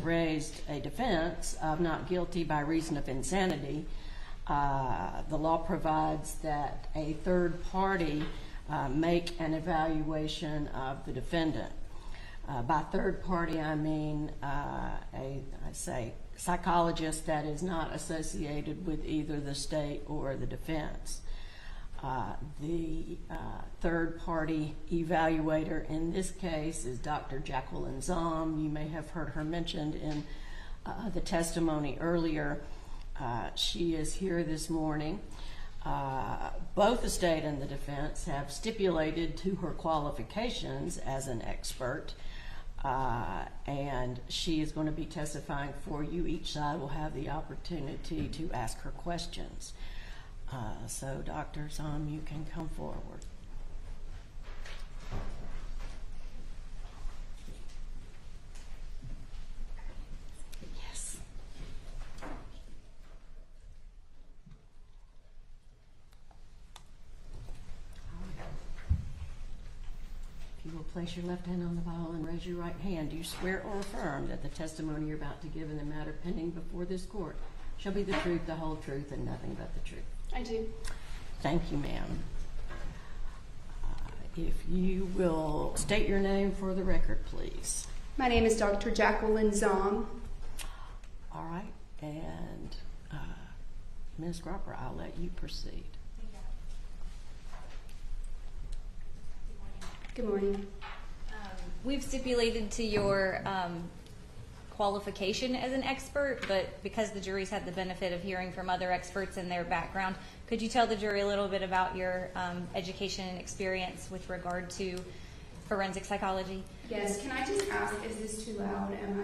raised a defense of not guilty by reason of insanity. The law provides that a third party make an evaluation of the defendant. By third party, I mean I say psychologist that is not associated with either the state or the defense. The third party evaluator in this case is Dr. Jacqueline Zom. You may have heard her mentioned in the testimony earlier. She is here this morning. Both the state and the defense have stipulated to her qualifications as an expert, and she is going to be testifying for you. Each side will have the opportunity to ask her questions. So, Dr. Zom, you can come forward. Yes. If you will place your left hand on the Bible and raise your right hand, do you swear or affirm that the testimony you're about to give in the matter pending before this court shall be the truth, the whole truth, and nothing but the truth? I do. Thank you, ma'am. If you will state your name for the record, please. My name is Dr. Jacqueline Zom. All right, and Ms. Gropper, I'll let you proceed. Good morning. We've stipulated to your qualification as an expert, but because the jury's had the benefit of hearing from other experts and their background, could you tell the jury a little bit about your education and experience with regard to forensic psychology? Yes, can I just ask, is this too loud? Am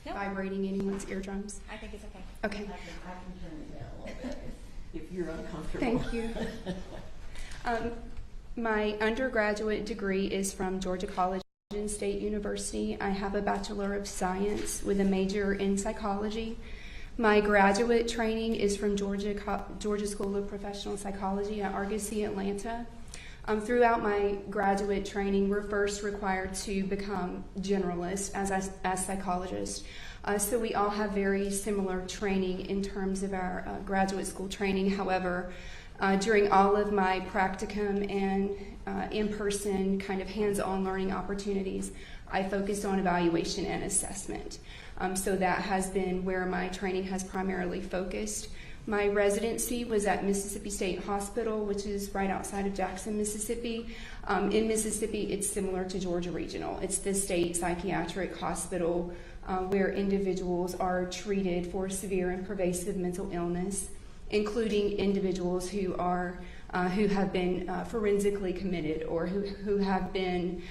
I vibrating anyone's eardrums? I think it's okay. Okay. I can turn it down a little bit if you're uncomfortable. Thank you. My undergraduate degree is from Georgia College and State University. I have a Bachelor of Science with a major in psychology. My graduate training is from Georgia School of Professional Psychology at Argosy, Atlanta. Throughout my graduate training, we're first required to become generalists as psychologists. So we all have very similar training in terms of our graduate school training. However, during all of my practicum and in-person kind of hands-on learning opportunities, I focused on evaluation and assessment. So that has been where my training has primarily focused. My residency was at Mississippi State Hospital, which is right outside of Jackson, Mississippi. In Mississippi, it's similar to Georgia Regional. It's the state psychiatric hospital where individuals are treated for severe and pervasive mental illness, including individuals who have been forensically committed or who have been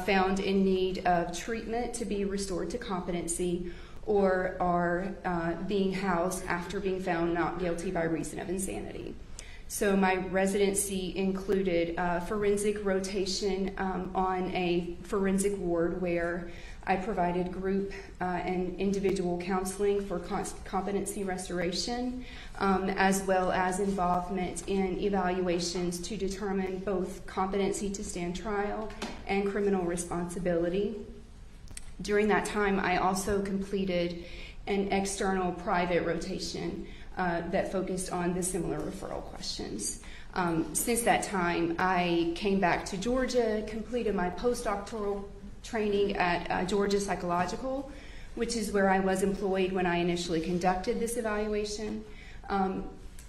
found in need of treatment to be restored to competency, or are being housed after being found not guilty by reason of insanity. So my residency included forensic rotation on a forensic ward where I provided group and individual counseling for competency restoration, as well as involvement in evaluations to determine both competency to stand trial and criminal responsibility. During that time, I also completed an external private rotation that focused on the similar referral questions. Since that time, I came back to Georgia, completed my postdoctoral training at Georgia Psychological, which is where I was employed when I initially conducted this evaluation.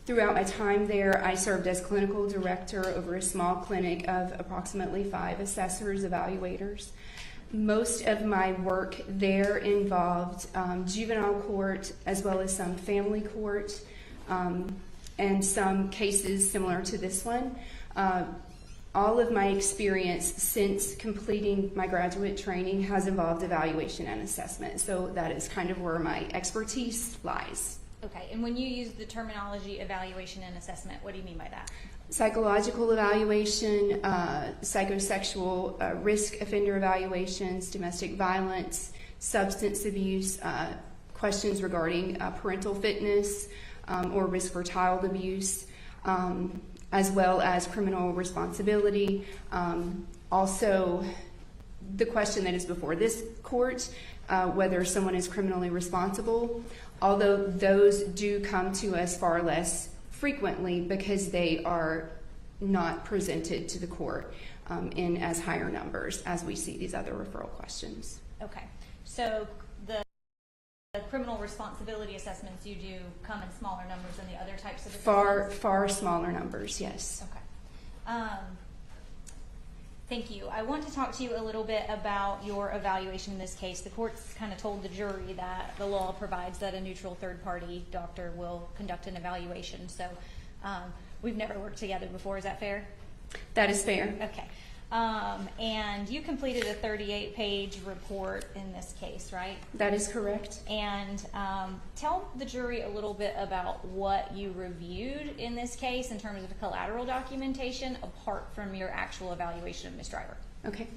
Throughout my time there, I served as clinical director over a small clinic of approximately 5 assessors, evaluators. Most of my work there involved juvenile court as well as some family court and some cases similar to this one. All of my experience since completing my graduate training has involved evaluation and assessment, so that is kind of where my expertise lies. Okay, and when you use the terminology evaluation and assessment, what do you mean by that? Psychological evaluation, psychosexual risk offender evaluations, domestic violence, substance abuse, questions regarding parental fitness or risk for child abuse, as well as criminal responsibility. Also, the question that is before this court whether someone is criminally responsible, although those do come to us far less frequently because they are not presented to the court in as higher numbers as we see these other referral questions. Okay, so the criminal responsibility assessments you do come in smaller numbers than the other types of assessments? Far smaller numbers, yes. Okay. Thank you. I want to talk to you a little bit about your evaluation in this case. The court's kind of told the jury that the law provides that a neutral third-party doctor will conduct an evaluation. So we've never worked together before. Is that fair? That is fair. Okay. And you completed a 38-page report in this case, right? That is correct. And tell the jury a little bit about what you reviewed in this case in terms of collateral documentation apart from your actual evaluation of Ms. Driver. Okay.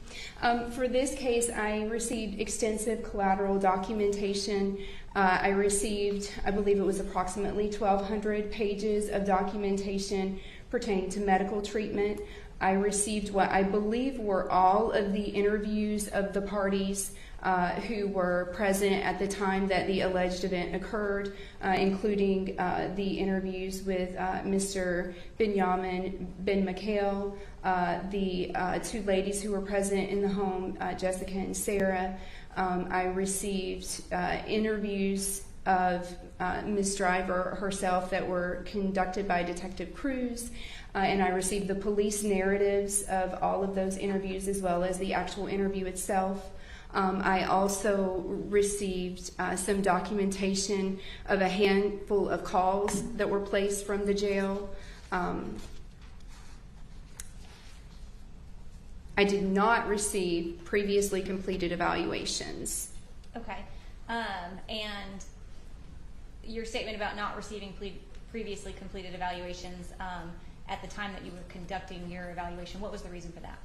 For this case, I received extensive collateral documentation. I received, I believe it was approximately 1,200 pages of documentation pertaining to medical treatment. I received what I believe were all of the interviews of the parties who were present at the time that the alleged event occurred, including the interviews with Mr. Benjamin Ben Mikhail, the two ladies who were present in the home, Jessica and Sarah. I received interviews of Ms. Driver herself that were conducted by Detective Cruz. And I received the police narratives of all of those interviews as well as the actual interview itself. I also received some documentation of a handful of calls that were placed from the jail. I did not receive previously completed evaluations. Okay. And your statement about not receiving previously completed evaluations at the time that you were conducting your evaluation, what was the reason for that?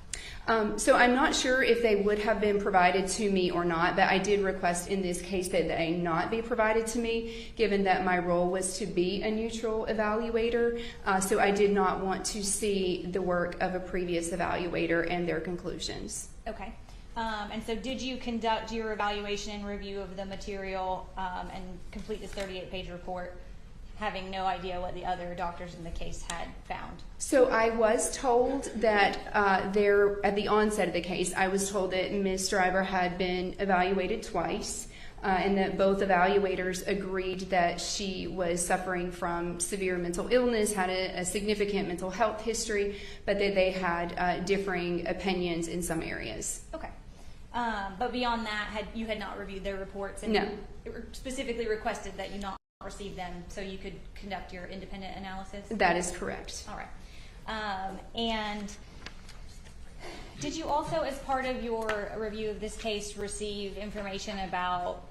So I'm not sure if they would have been provided to me or not, but I did request in this case that they not be provided to me, given that my role was to be a neutral evaluator. So I did not want to see the work of a previous evaluator and their conclusions. Okay. And so did you conduct your evaluation and review of the material and complete this 38-page report, having no idea what the other doctors in the case had found? So I was told that at the onset of the case, I was told that Ms. Driver had been evaluated twice and that both evaluators agreed that she was suffering from severe mental illness, had a significant mental health history, but that they had differing opinions in some areas. Okay. But beyond that, you had not reviewed their reports? And No. Specifically requested that you not receive them so you could conduct your independent analysis? That is correct. All right. And did you also, as part of your review of this case, receive information about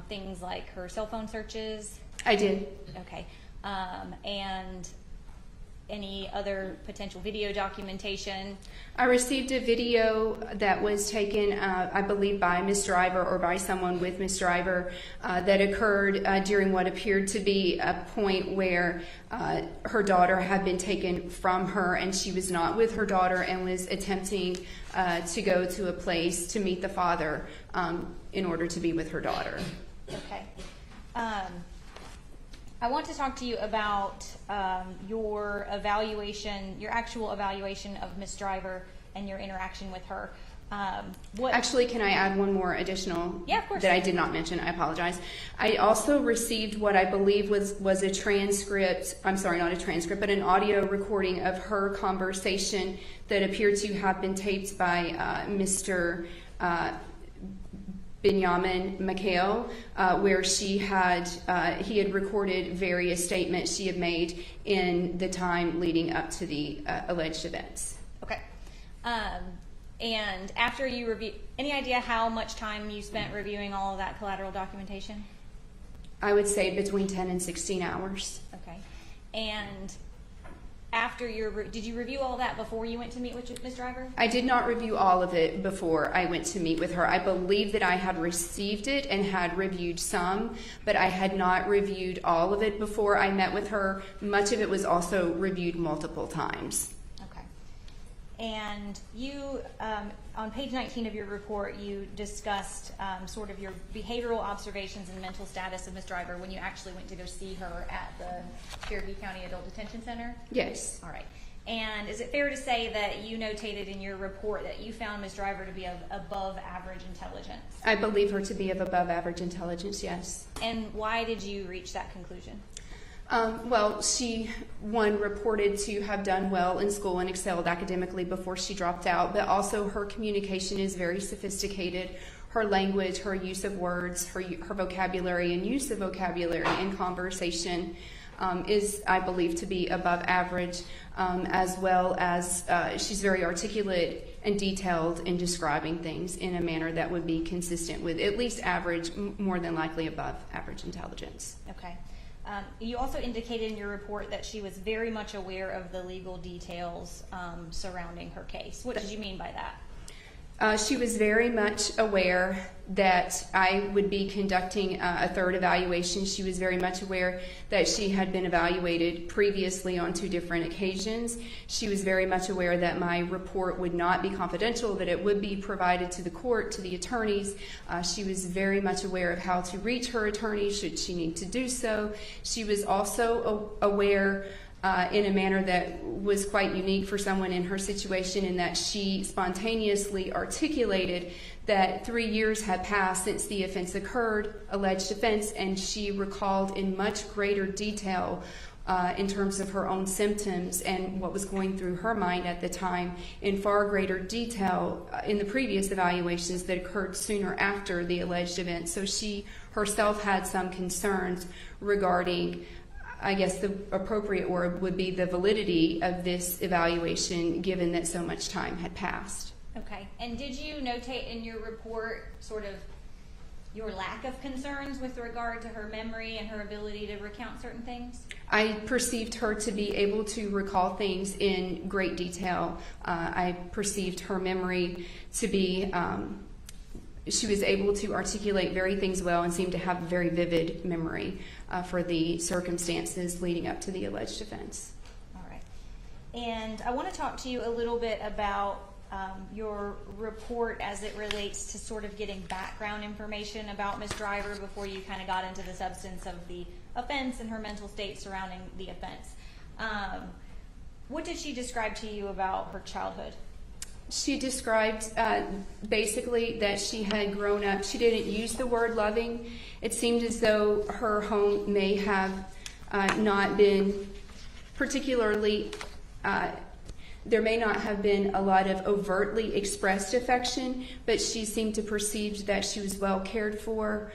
things like her cell phone searches? I did. Okay. And any other potential video documentation? I received a video that was taken, I believe, by Ms. Driver or by someone with Ms. Driver that occurred during what appeared to be a point where her daughter had been taken from her and she was not with her daughter and was attempting to go to a place to meet the father in order to be with her daughter. Okay. I want to talk to you about your evaluation, your actual evaluation of Ms. Driver and your interaction with her. Actually, can I add one more additional Yeah, of course. that I did not mention? I apologize. I also received what I believe was a transcript, I'm sorry, not a transcript, but an audio recording of her conversation that appeared to have been taped by Mr. Benjamin Mikhail, where he had recorded various statements she had made in the time leading up to the alleged events. Okay. And after you review, any idea how much time you spent reviewing all of that collateral documentation? I would say between 10 and 16 hours. Okay. And after did you review all that before you went to meet with Ms. Driver? I did not review all of it before I went to meet with her. I believe that I had received it and had reviewed some, but I had not reviewed all of it before I met with her. Much of it was also reviewed multiple times. Okay. And you, on page 19 of your report, you discussed sort of your behavioral observations and mental status of Ms. Driver when you actually went to go see her at the Cherokee County Adult Detention Center? Yes. All right. And is it fair to say that you notated in your report that you found Ms. Driver to be of above average intelligence? I believe her to be of above average intelligence, yes. And why did you reach that conclusion? Well, she, reported to have done well in school and excelled academically before she dropped out, but also her communication is very sophisticated. Her language, her use of words, her vocabulary and use of vocabulary in conversation is, I believe, to be above average, as well as she's very articulate and detailed in describing things in a manner that would be consistent with at least average, more than likely above average intelligence. Okay. You also indicated in your report that she was very much aware of the legal details surrounding her case. What did you mean by that? She was very much aware that I would be conducting a third evaluation. She was very much aware that she had been evaluated previously on 2 different occasions. She was very much aware that my report would not be confidential, that it would be provided to the court, to the attorneys. She was very much aware of how to reach her attorney should she need to do so. She was also aware in a manner that was quite unique for someone in her situation, in that she spontaneously articulated that 3 years had passed since the offense occurred, alleged offense, and she recalled in much greater detail in terms of her own symptoms and what was going through her mind at the time in far greater detail in the previous evaluations that occurred sooner after the alleged event. So she herself had some concerns regarding, I guess the appropriate word would be the validity of this evaluation, given that so much time had passed. Okay. And did you notate in your report sort of your lack of concerns with regard to her memory and her ability to recount certain things? I perceived her to be able to recall things in great detail. I perceived her memory to be she was able to articulate very things well and seemed to have a very vivid memory for the circumstances leading up to the alleged offense. All right. And I want to talk to you a little bit about your report as it relates to sort of getting background information about Ms. Driver before you kind of got into the substance of the offense and her mental state surrounding the offense. What did she describe to you about her childhood? She described basically that she had grown up. She didn't use the word loving. It seemed as though her home may have not been particularly, there may not have been a lot of overtly expressed affection, but she seemed to perceive that she was well cared for,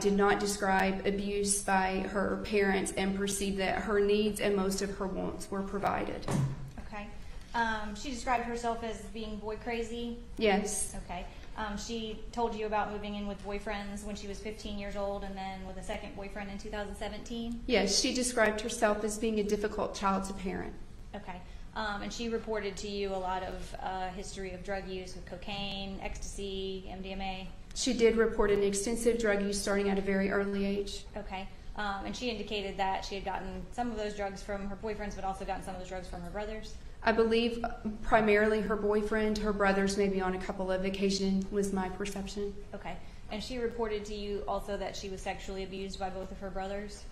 did not describe abuse by her parents, and perceived that her needs and most of her wants were provided. Okay. She described herself as being boy crazy? Yes. Okay. She told you about moving in with boyfriends when she was 15 years old and then with a second boyfriend in 2017? Yes, she described herself as being a difficult child to parent. Okay. And she reported to you a lot of history of drug use with cocaine, ecstasy, MDMA? She did report an extensive drug use starting at a very early age. Okay. And she indicated that she had gotten some of those drugs from her boyfriends, but also gotten some of those drugs from her brothers? I believe primarily her boyfriend. Her brothers maybe on a couple of occasions was my perception. Okay. And she reported to you also that she was sexually abused by both of her brothers?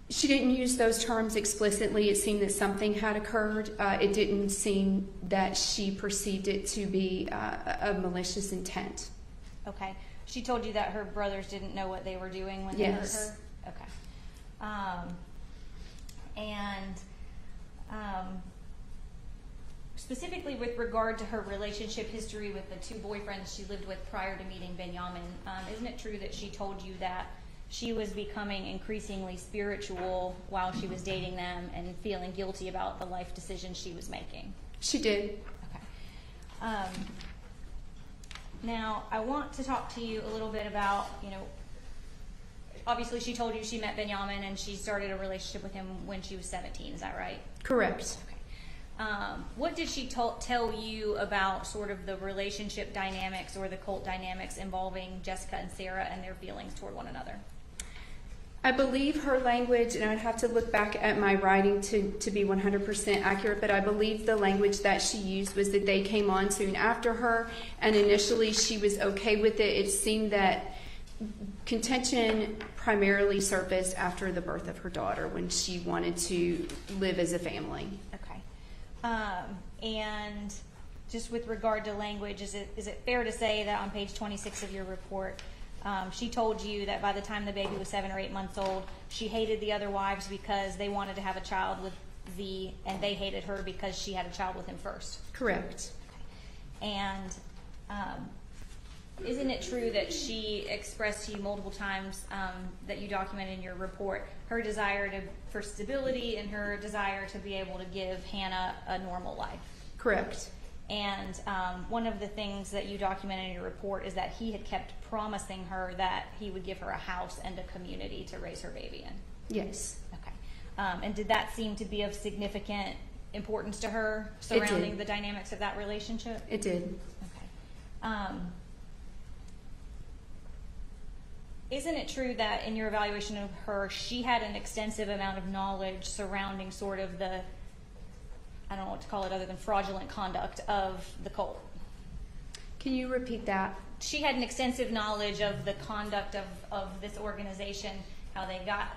She didn't use those terms explicitly. It seemed that something had occurred. It didn't seem that she perceived it to be a malicious intent. Okay. She told you that her brothers didn't know what they were doing when they hurt her? Okay. Specifically with regard to her relationship history with the 2 boyfriends she lived with prior to meeting Benjamin, isn't it true that she told you that she was becoming increasingly spiritual while she was dating them and feeling guilty about the life decisions she was making? She did. Okay. Now, I want to talk to you a little bit about, obviously she told you she met Benjamin and she started a relationship with him when she was 17, is that right? Correct. Okay. What did she tell you about sort of the relationship dynamics or the cult dynamics involving Jessica and Sarah and their feelings toward one another? I believe her language, and I'd have to look back at my writing to be 100% accurate, but I believe the language that she used was that they came on soon after her, and initially she was okay with it. It seemed that contention primarily surfaced after the birth of her daughter, when she wanted to live as a family. Okay. And just with regard to language, is it fair to say that on page 26 of your report, she told you that by the time the baby was 7 or 8 months old, she hated the other wives because they wanted to have a child with V, and they hated her because she had a child with him first? Correct. Okay. And isn't it true that she expressed to you multiple times, that you documented in your report, her desire for stability and her desire to be able to give Hannah a normal life? Correct. And one of the things that you documented in your report is that he had kept promising her that he would give her a house and a community to raise her baby in. Yes. Okay. And did that seem to be of significant importance to her surrounding the dynamics of that relationship? It did. Okay. Isn't it true that in your evaluation of her, she had an extensive amount of knowledge surrounding sort of the, I don't know what to call it other than fraudulent conduct of the cult? Can you repeat that? She had an extensive knowledge of the conduct of this organization, how they got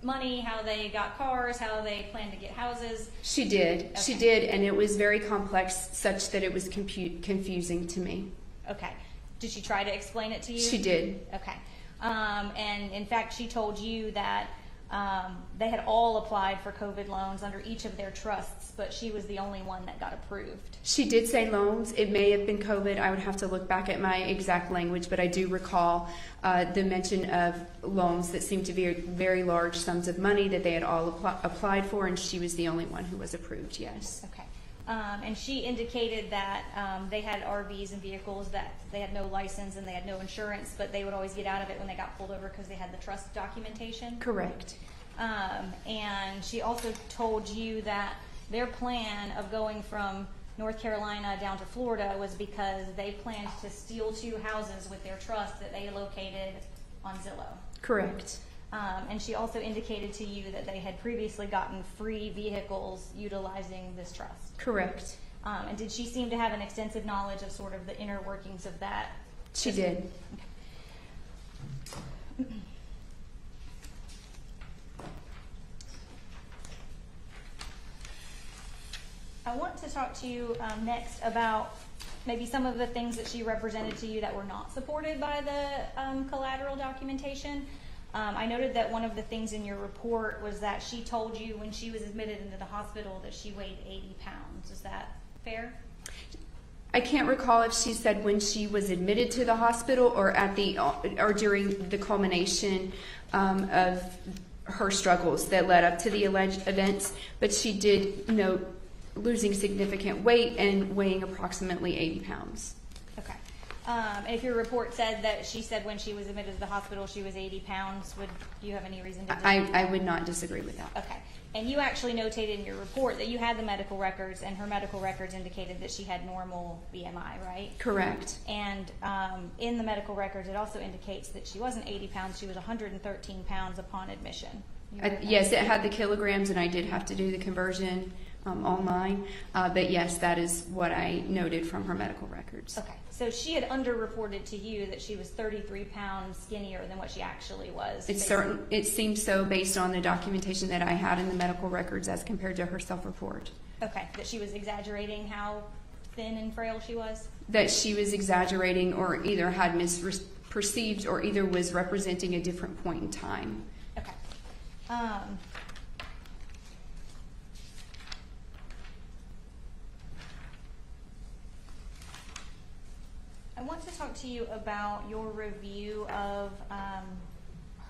money, how they got cars, how they planned to get houses. She did. Okay. She did, and it was very complex, such that it was confusing to me. Okay. Did she try to explain it to you? She did. Okay. And in fact, she told you that they had all applied for COVID loans under each of their trusts, but she was the only one that got approved. She did say loans. It may have been COVID. I would have to look back at my exact language, but I do recall the mention of loans that seemed to be very large sums of money that they had all applied for, and she was the only one who was approved, yes. Okay. And she indicated that they had RVs and vehicles that they had no license and they had no insurance, but they would always get out of it when they got pulled over because they had the trust documentation. Correct. And she also told you that their plan of going from North Carolina down to Florida was because they planned to steal 2 houses with their trust that they located on Zillow. Correct. And she also indicated to you that they had previously gotten free vehicles utilizing this trust. Correct. And did she seem to have an extensive knowledge of sort of the inner workings of that? She did. Okay. I want to talk to you next about maybe some of the things that she represented to you that were not supported by the collateral documentation. I noted that one of the things in your report was that she told you when she was admitted into the hospital that she weighed 80 pounds. Is that fair? I can't recall if she said when she was admitted to the hospital or or during the culmination of her struggles that led up to the alleged events, but she did note losing significant weight and weighing approximately 80 pounds. Okay. And if your report said that she said when she was admitted to the hospital she was 80 pounds, would you have any reason to disagree? I would not disagree with that. Okay. And you actually notated in your report that you had the medical records, and her medical records indicated that she had normal BMI, right? Correct. And in the medical records, it also indicates that she wasn't 80 pounds, she was 113 pounds upon admission. Yes, it had the kilograms, and I did have to do the conversion online. But yes, that is what I noted from her medical records. Okay. So she had underreported to you that she was 33 pounds skinnier than what she actually was. It seems so based on the documentation that I had in the medical records as compared to her self-report. Okay, that she was exaggerating how thin and frail she was? That she was exaggerating or either had misperceived or either was representing a different point in time. Okay. I want to talk to you about your review of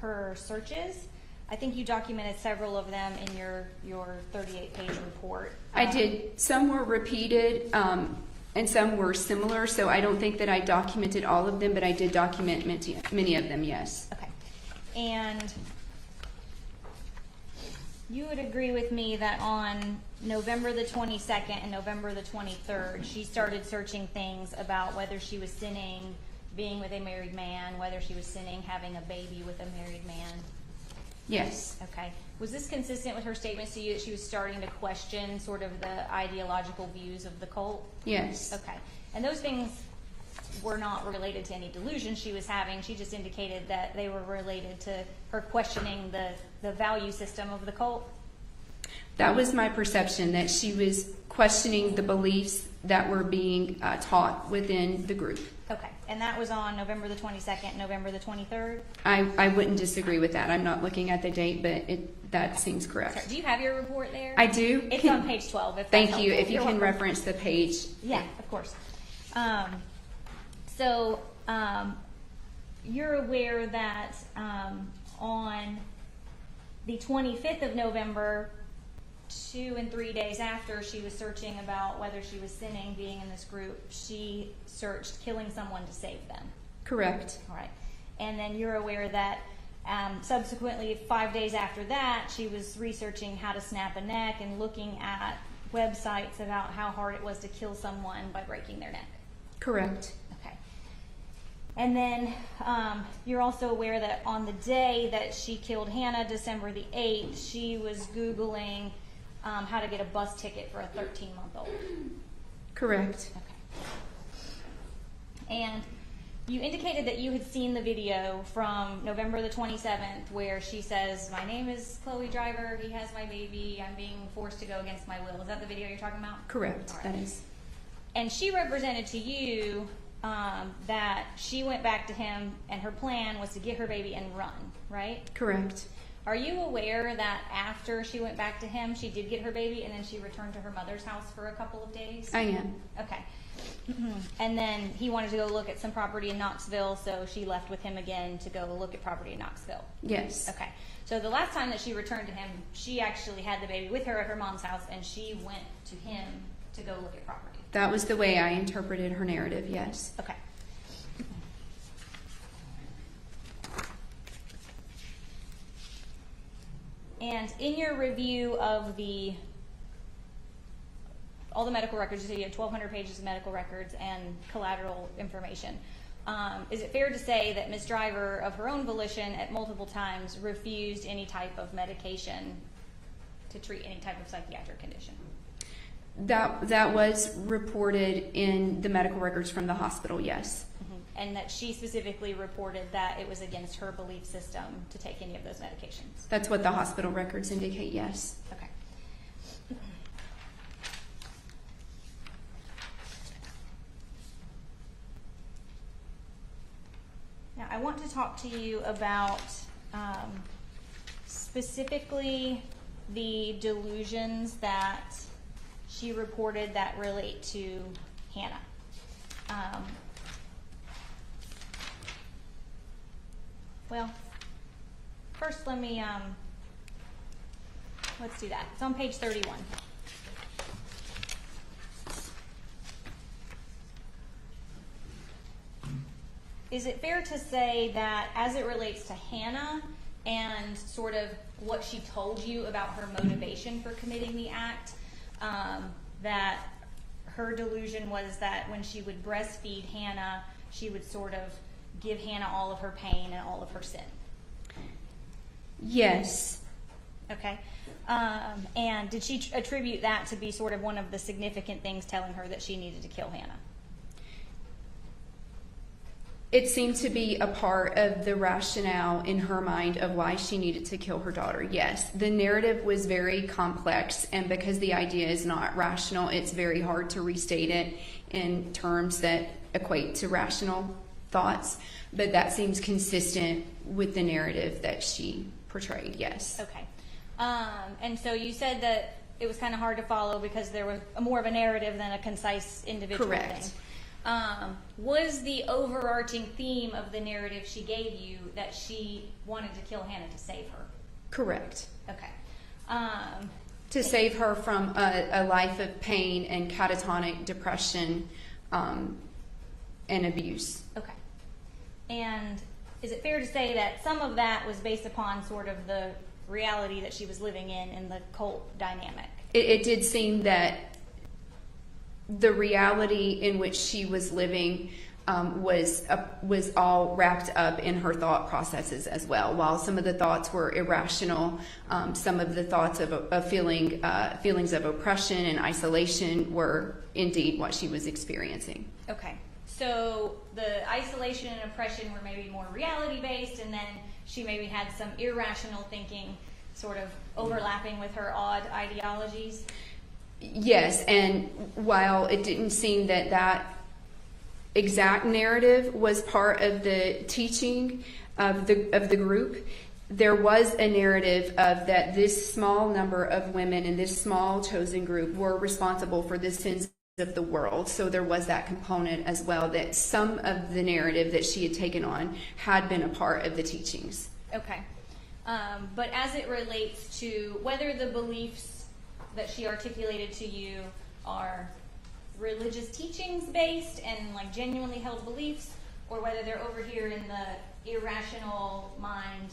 her searches. I think you documented several of them in your 38-page report. I did. Some were repeated and some were similar, so I don't think that I documented all of them, but I did document many of them, yes. Okay. And you would agree with me that on November the 22nd and November the 23rd, she started searching things about whether she was sinning being with a married man, whether she was sinning having a baby with a married man. Yes. Okay. Was this consistent with her statements to you that she was starting to question sort of the ideological views of the cult? Yes. Okay. And those things were not related to any delusions she was having. She just indicated that they were related to her questioning the value system of the cult? That was my perception, that she was questioning the beliefs that were being taught within the group. Okay. And that was on November the 22nd, November the 23rd? I wouldn't disagree with that. I'm not looking at the date, but that seems correct. Sorry, do you have your report there? I do. It's on page 12. If Thank that's you. helpful. If you You're can welcome. reference the page. Yeah, of course. So you're aware that on the 25th of November, 2 and 3 days after she was searching about whether she was sinning being in this group, she searched killing someone to save them. Correct. All right. And then you're aware that subsequently, 5 days after that, she was researching how to snap a neck and looking at websites about how hard it was to kill someone by breaking their neck. Correct. Okay. And then you're also aware that on the day that she killed Hannah, December the 8th, she was Googling how to get a bus ticket for a 13-month-old. Correct. Okay. And you indicated that you had seen the video from November the 27th where she says, "My name is Chloe Driver, he has my baby, I'm being forced to go against my will." Is that the video you're talking about? Correct. All right. That is. And she represented to you that she went back to him and her plan was to get her baby and run, right? Correct. Are you aware that after she went back to him, she did get her baby and then she returned to her mother's house for a couple of days? I am. Okay. And then he wanted to go look at some property in Knoxville, so she left with him again to go look at property in Knoxville. Yes. Okay. So the last time that she returned to him, she actually had the baby with her at her mom's house and she went to him to go look at property. That was the way I interpreted her narrative, yes. Okay. And in your review of all the medical records, you said you had 1,200 pages of medical records and collateral information. Is it fair to say that Ms. Driver, of her own volition, at multiple times refused any type of medication to treat any type of psychiatric condition? That was reported in the medical records from the hospital, yes. And that she specifically reported that it was against her belief system to take any of those medications? That's what the hospital records indicate, yes. Okay. Now, I want to talk to you about specifically the delusions that she reported that relate to Hannah. Well, first let me, let's do that. It's on page 31. Is it fair to say that as it relates to Hannah and sort of what she told you about her motivation for committing the act, that her delusion was that when she would breastfeed Hannah, she would sort of give Hannah all of her pain and all of her sin? Yes. Okay. And did she attribute that to be sort of one of the significant things telling her that she needed to kill Hannah? It seemed to be a part of the rationale in her mind of why she needed to kill her daughter, yes. The narrative was very complex, and because the idea is not rational, it's very hard to restate it in terms that equate to rational thoughts, but that seems consistent with the narrative that she portrayed, yes. Okay. And so you said that it was kind of hard to follow because there was more of a narrative than a concise individual Correct. thing. Was the overarching theme of the narrative she gave you that she wanted to kill Hannah to save her? Correct. Okay. To save her from a life of pain and catatonic depression and abuse. Okay. And is it fair to say that some of that was based upon sort of the reality that she was living in the cult dynamic? It did seem that the reality in which she was living was all wrapped up in her thought processes as well. While some of the thoughts were irrational, some of the thoughts of feelings of oppression and isolation were indeed what she was experiencing. Okay. So the isolation and oppression were maybe more reality-based, and then she maybe had some irrational thinking sort of overlapping with her odd ideologies? Yes, and while it didn't seem that exact narrative was part of the teaching of the group, there was a narrative of that this small number of women in this small chosen group were responsible for the sins of the world. So there was that component as well, that some of the narrative that she had taken on had been a part of the teachings. Okay. But as it relates to whether the beliefs that she articulated to you are religious teachings based and like genuinely held beliefs, or whether they're over here in the irrational mind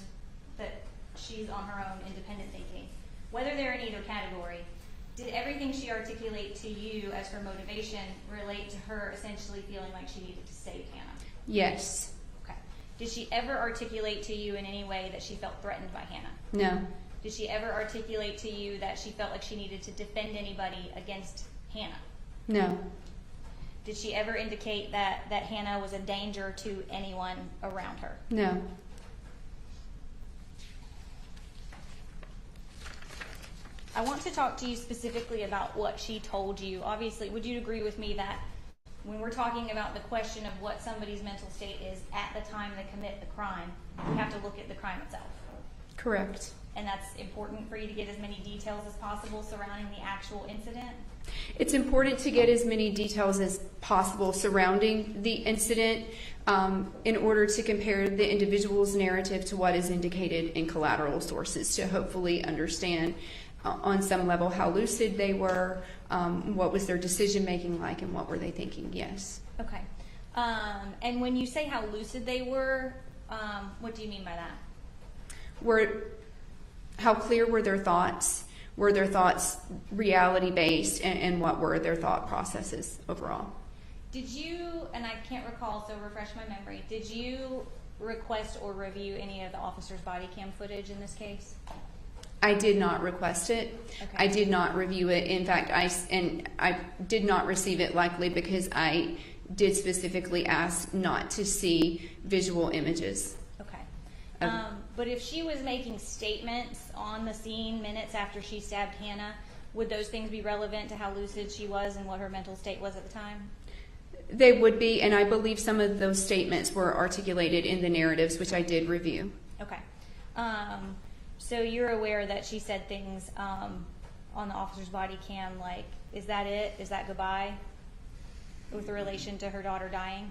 that she's on her own independent thinking, whether they're in either category, did everything she articulate to you as her motivation relate to her essentially feeling like she needed to save Hannah? Yes. Okay. Did she ever articulate to you in any way that she felt threatened by Hannah? No. Did she ever articulate to you that she felt like she needed to defend anybody against Hannah? No. Did she ever indicate that Hannah was a danger to anyone around her? No. I want to talk to you specifically about what she told you. Obviously, would you agree with me that when we're talking about the question of what somebody's mental state is at the time they commit the crime, we have to look at the crime itself? Correct. And that's important for you to get as many details as possible surrounding the actual incident? It's important to get as many details as possible surrounding the incident in order to compare the individual's narrative to what is indicated in collateral sources, to hopefully understand on some level how lucid they were, what was their decision making like, and what were they thinking. Yes. Okay. And when you say how lucid they were, what do you mean by that? How clear were their thoughts? Were their thoughts reality based, and what were their thought processes overall? Did you, and I can't recall, so refresh my memory, did you request or review any of the officer's body cam footage in this case? I did not request it. Okay. I did not review it. In fact, I did not receive it, likely because I did specifically ask not to see visual images. Okay. But if she was making statements on the scene minutes after she stabbed Hannah, would those things be relevant to how lucid she was and what her mental state was at the time? They would be, and I believe some of those statements were articulated in the narratives, which I did review. Okay. So you're aware that she said things on the officer's body cam like, is that it? Is that goodbye? With relation to her daughter dying?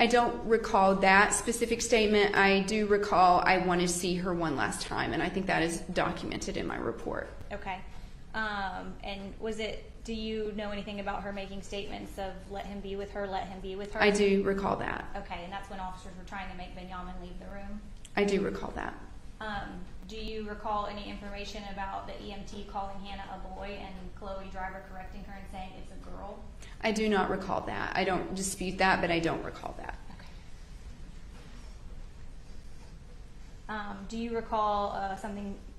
I don't recall that specific statement. I do recall I want to see her one last time, and I think that is documented in my report. Okay. And do you know anything about her making statements of let him be with her, let him be with her? I do recall that. Okay, and that's when officers were trying to make Benjamin leave the room? I do recall that. Do you recall any information about the EMT calling Hannah a boy and Chloe Driver correcting her and saying it's a girl? I do not recall that. I don't dispute that, but I don't recall that. Okay. Do you recall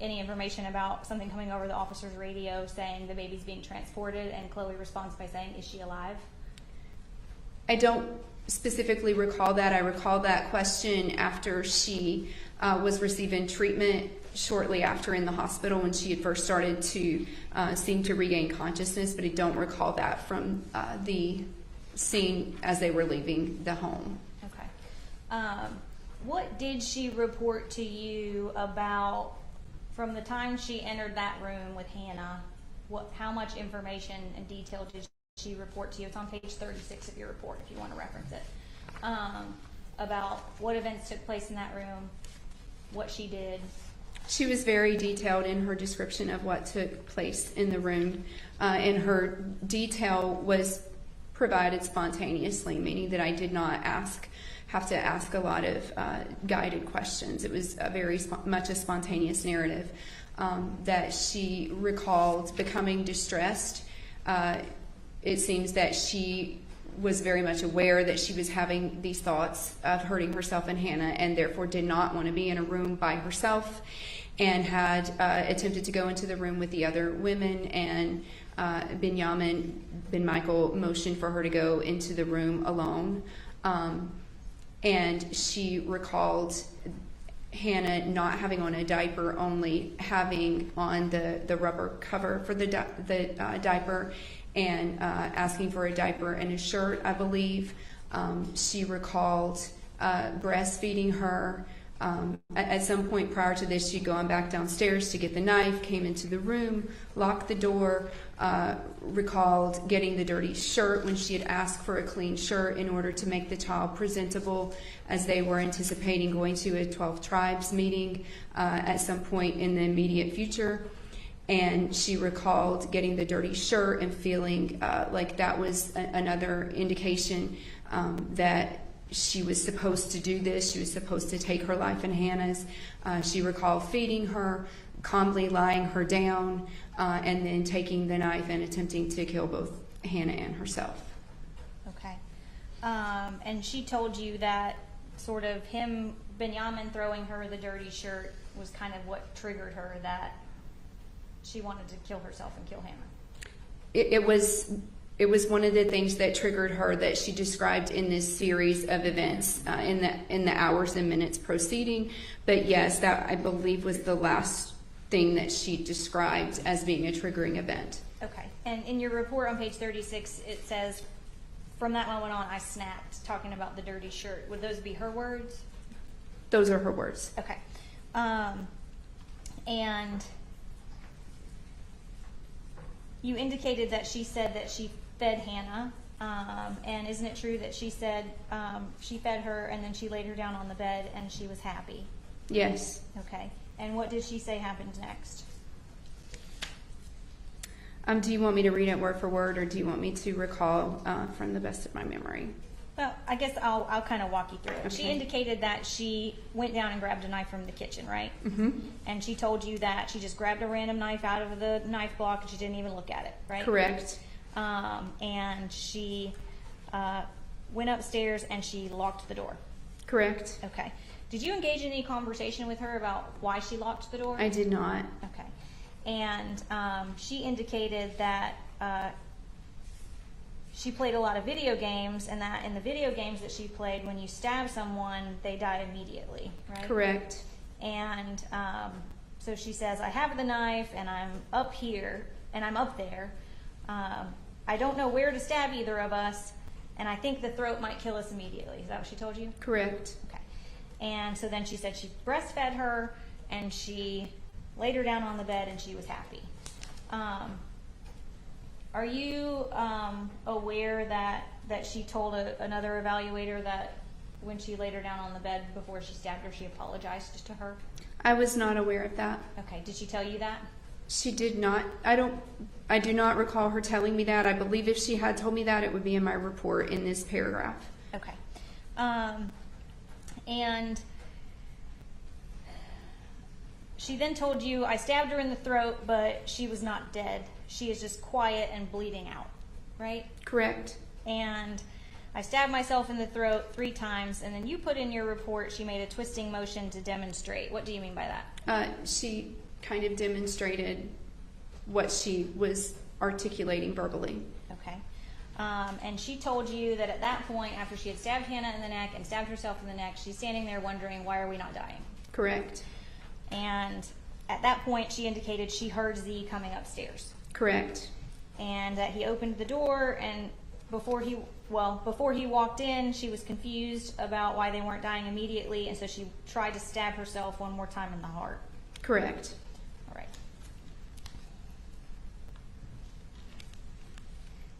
any information about something coming over the officer's radio saying the baby's being transported, and Chloe responds by saying, is she alive? I don't specifically recall that. I recall that question after she was receiving treatment shortly after in the hospital when she had first started to seem to regain consciousness, but I don't recall that from the scene as they were leaving the home. Okay. What did she report to you about from the time she entered that room with Hannah? How much information and detail did she report to you? It's on page 36 of your report if you want to reference it. About what events took place in that room, what she did. She was very detailed in her description of what took place in the room, and her detail was provided spontaneously, meaning that I did not have to ask a lot of guided questions. It was very much a spontaneous narrative that she recalled becoming distressed. It seems that she was very much aware that she was having these thoughts of hurting herself and Hannah, and therefore did not want to be in a room by herself, and had attempted to go into the room with the other women, and Ben Michael motioned for her to go into the room alone. And she recalled Hannah not having on a diaper, only having on the rubber cover for the diaper, and asking for a diaper and a shirt, I believe. She recalled breastfeeding her. At some point prior to this, she'd gone back downstairs to get the knife, came into the room, locked the door, recalled getting the dirty shirt when she had asked for a clean shirt in order to make the child presentable, as they were anticipating going to a 12 Tribes meeting at some point in the immediate future. And she recalled getting the dirty shirt and feeling like that was another indication that she was supposed to do this. She was supposed to take her life in Hannah's. She recalled feeding her, calmly lying her down, and then taking the knife and attempting to kill both Hannah and herself. Okay. And she told you that sort of Benjamin throwing her the dirty shirt was kind of what triggered her, that she wanted to kill herself and kill Hannah. It was one of the things that triggered her, that she described in this series of events in the hours and minutes proceeding. But yes, that, I believe, was the last thing that she described as being a triggering event. Okay. And in your report on page 36, it says, from that moment on, I snapped, talking about the dirty shirt. Would those be her words? Those are her words. Okay. And you indicated that she said that she fed Hannah, and isn't it true that she said she fed her and then she laid her down on the bed and she was happy? Yes. Okay. And what did she say happened next? Do you want me to read it word for word, or do you want me to recall from the best of my memory? Well, I guess I'll kind of walk you through it. Okay. She indicated that she went down and grabbed a knife from the kitchen, right? Mm-hmm. And she told you that she just grabbed a random knife out of the knife block and she didn't even look at it, right? Correct. And she went upstairs and she locked the door. Correct. Okay. Did you engage in any conversation with her about why she locked the door? I did not. Okay. And she indicated that she played a lot of video games, and that in the video games that she played, when you stab someone, they die immediately, right? Correct. And so she says, I have the knife, and I'm up here, and I'm up there. I don't know where to stab either of us, and I think the throat might kill us immediately. Is that what she told you? Correct. Okay. And so then she said she breastfed her, and she laid her down on the bed, and she was happy. Are you aware that she told another evaluator that when she laid her down on the bed before she stabbed her, she apologized to her? I was not aware of that. Okay. Did she tell you that? She did not. I do not recall her telling me that. I believe if she had told me that, it would be in my report in this paragraph. Okay. And she then told you, I stabbed her in the throat, but she was not dead. She is just quiet and bleeding out, right? Correct. And I stabbed myself in the throat 3 times, and then you put in your report she made a twisting motion to demonstrate. What do you mean by that? She kind of demonstrated what she was articulating verbally. Okay. And she told you that at that point, after she had stabbed Hannah in the neck and stabbed herself in the neck, she's standing there wondering, why are we not dying? Correct. And at that point, she indicated she heard Z coming upstairs. Correct. And that he opened the door, and before he walked in, she was confused about why they weren't dying immediately, and so she tried to stab herself one more time in the heart. Correct. All right.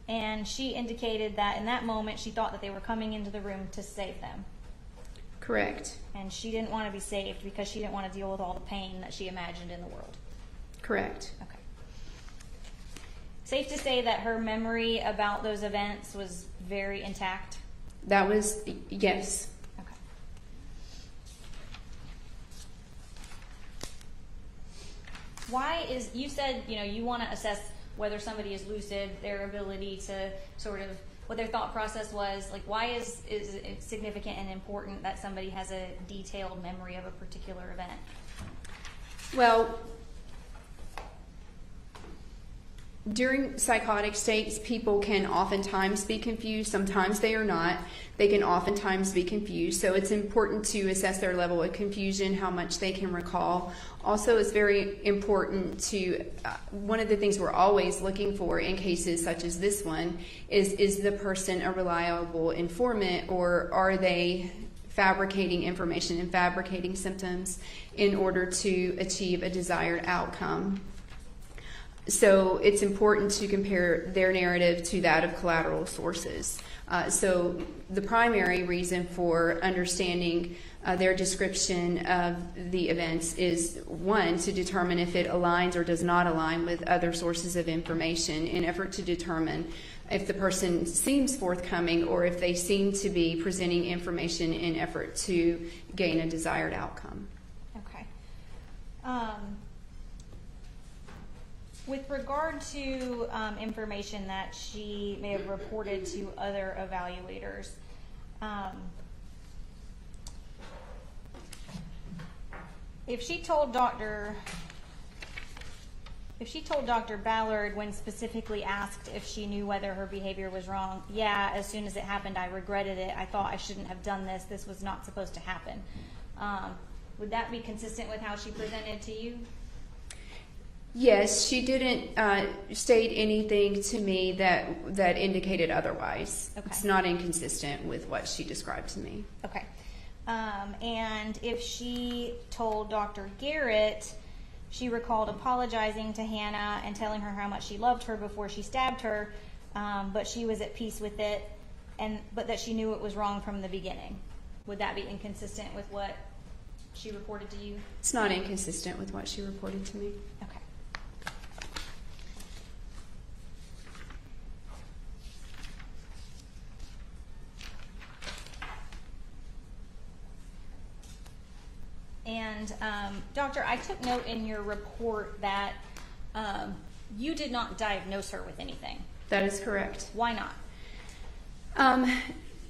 And she indicated that in that moment, she thought that they were coming into the room to save them. Correct. And she didn't want to be saved because she didn't want to deal with all the pain that she imagined in the world. Correct. Okay. Safe to say that her memory about those events was very intact? That was, yes. Okay. Why is, you said, you want to assess whether somebody is lucid, their ability to sort of what their thought process was. Like, why is it significant and important that somebody has a detailed memory of a particular event? Well, during psychotic states, people can oftentimes be confused. Sometimes they are not. They can oftentimes be confused. So it's important to assess their level of confusion, how much they can recall. Also, it's very important to, one of the things we're always looking for in cases such as this one is the person a reliable informant, or are they fabricating information and fabricating symptoms in order to achieve a desired outcome. So it's important to compare their narrative to that of collateral sources. So the primary reason for understanding their description of the events is, one, to determine if it aligns or does not align with other sources of information in effort to determine if the person seems forthcoming or if they seem to be presenting information in effort to gain a desired outcome. Okay. With regard to information that she may have reported to other evaluators, if she told Dr. Ballard when specifically asked if she knew whether her behavior was wrong, yeah, as soon as it happened, I regretted it. I thought I shouldn't have done this. This was not supposed to happen. Would that be consistent with how she presented to you? Yes, she didn't state anything to me that indicated otherwise. Okay. It's not inconsistent with what she described to me. Okay. And if she told Dr. Garrett, she recalled apologizing to Hannah and telling her how much she loved her before she stabbed her, but she was at peace with it, but that she knew it was wrong from the beginning. Would that be inconsistent with what she reported to you? It's not inconsistent with what she reported to me. Okay. And doctor, I took note in your report that you did not diagnose her with anything. That is correct. Why not?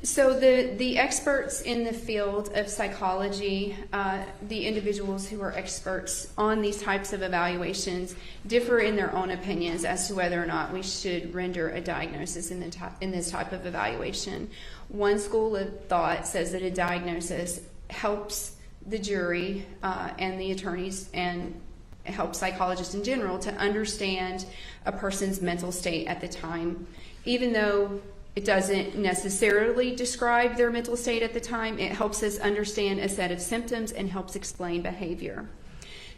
So the experts in the field of psychology, the individuals who are experts on these types of evaluations, differ in their own opinions as to whether or not we should render a diagnosis in this type of evaluation. One school of thought says that a diagnosis helps the jury and the attorneys and helps psychologists in general to understand a person's mental state at the time. Even though it doesn't necessarily describe their mental state at the time, it helps us understand a set of symptoms and helps explain behavior.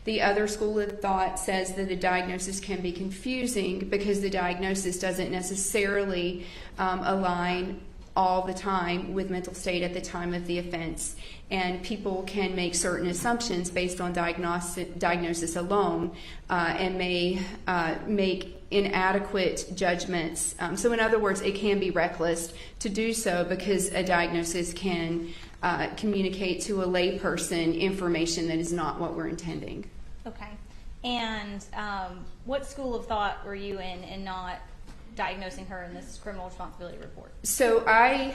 The other school of thought says that the diagnosis can be confusing because the diagnosis doesn't necessarily align all the time with mental state at the time of the offense, and people can make certain assumptions based on diagnosis alone and may make inadequate judgments. So in other words, it can be reckless to do so because a diagnosis can communicate to a layperson information that is not what we're intending. Okay. And what school of thought were you in not diagnosing her in this criminal responsibility report? So I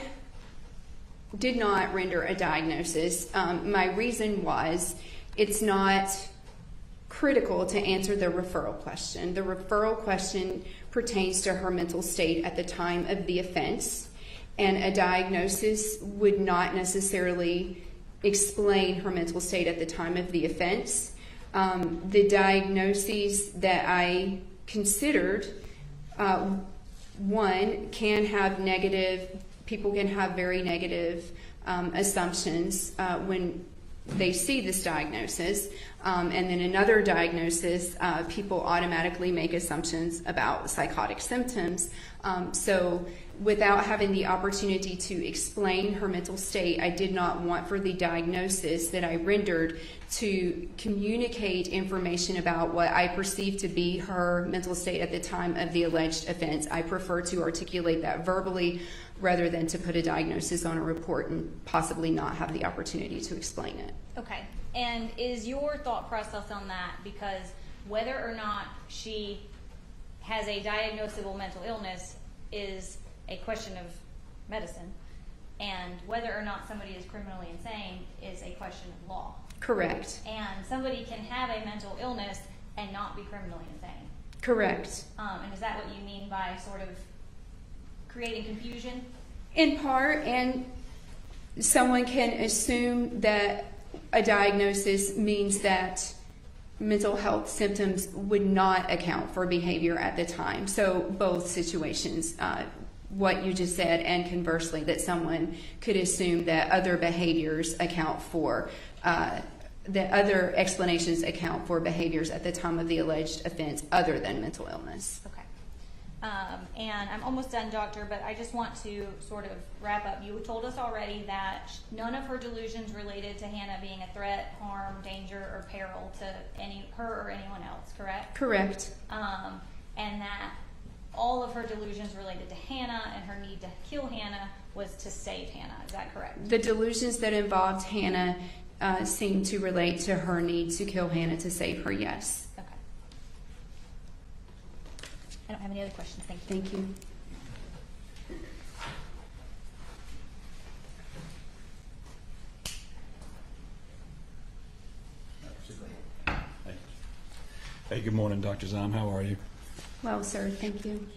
did not render a diagnosis. My reason was it's not critical to answer the referral question. The referral question pertains to her mental state at the time of the offense, and a diagnosis would not necessarily explain her mental state at the time of the offense. The diagnoses that I considered, one, can have negative, people can have very negative assumptions when they see this diagnosis. And then another diagnosis, people automatically make assumptions about psychotic symptoms. So without having the opportunity to explain her mental state, I did not want for the diagnosis that I rendered to communicate information about what I perceived to be her mental state at the time of the alleged offense. I prefer to articulate that verbally rather than to put a diagnosis on a report and possibly not have the opportunity to explain it. Okay. And is your thought process on that because whether or not she has a diagnosable mental illness is a question of medicine, and whether or not somebody is criminally insane is a question of law. Correct. And somebody can have a mental illness and not be criminally insane. Correct. And is that what you mean by sort of creating confusion? In part, and someone can assume that a diagnosis means that mental health symptoms would not account for behavior at the time. So both situations, what you just said, and conversely, that someone could assume that other behaviors account for, that other explanations account for behaviors at the time of the alleged offense other than mental illness. Okay. And I'm almost done, doctor, but I just want to sort of wrap up. You told us already that none of her delusions related to Hannah being a threat, harm, danger, or peril to her or anyone else, correct? Correct. And that all of her delusions related to Hannah and her need to kill Hannah was to save Hannah. Is that correct? The delusions that involved Hannah seem to relate to her need to kill Hannah to save her, yes. Okay. I don't have any other questions. Thank you. Thank you. Hey, good morning, Dr. Zime. How are you? Well, sir, thank you.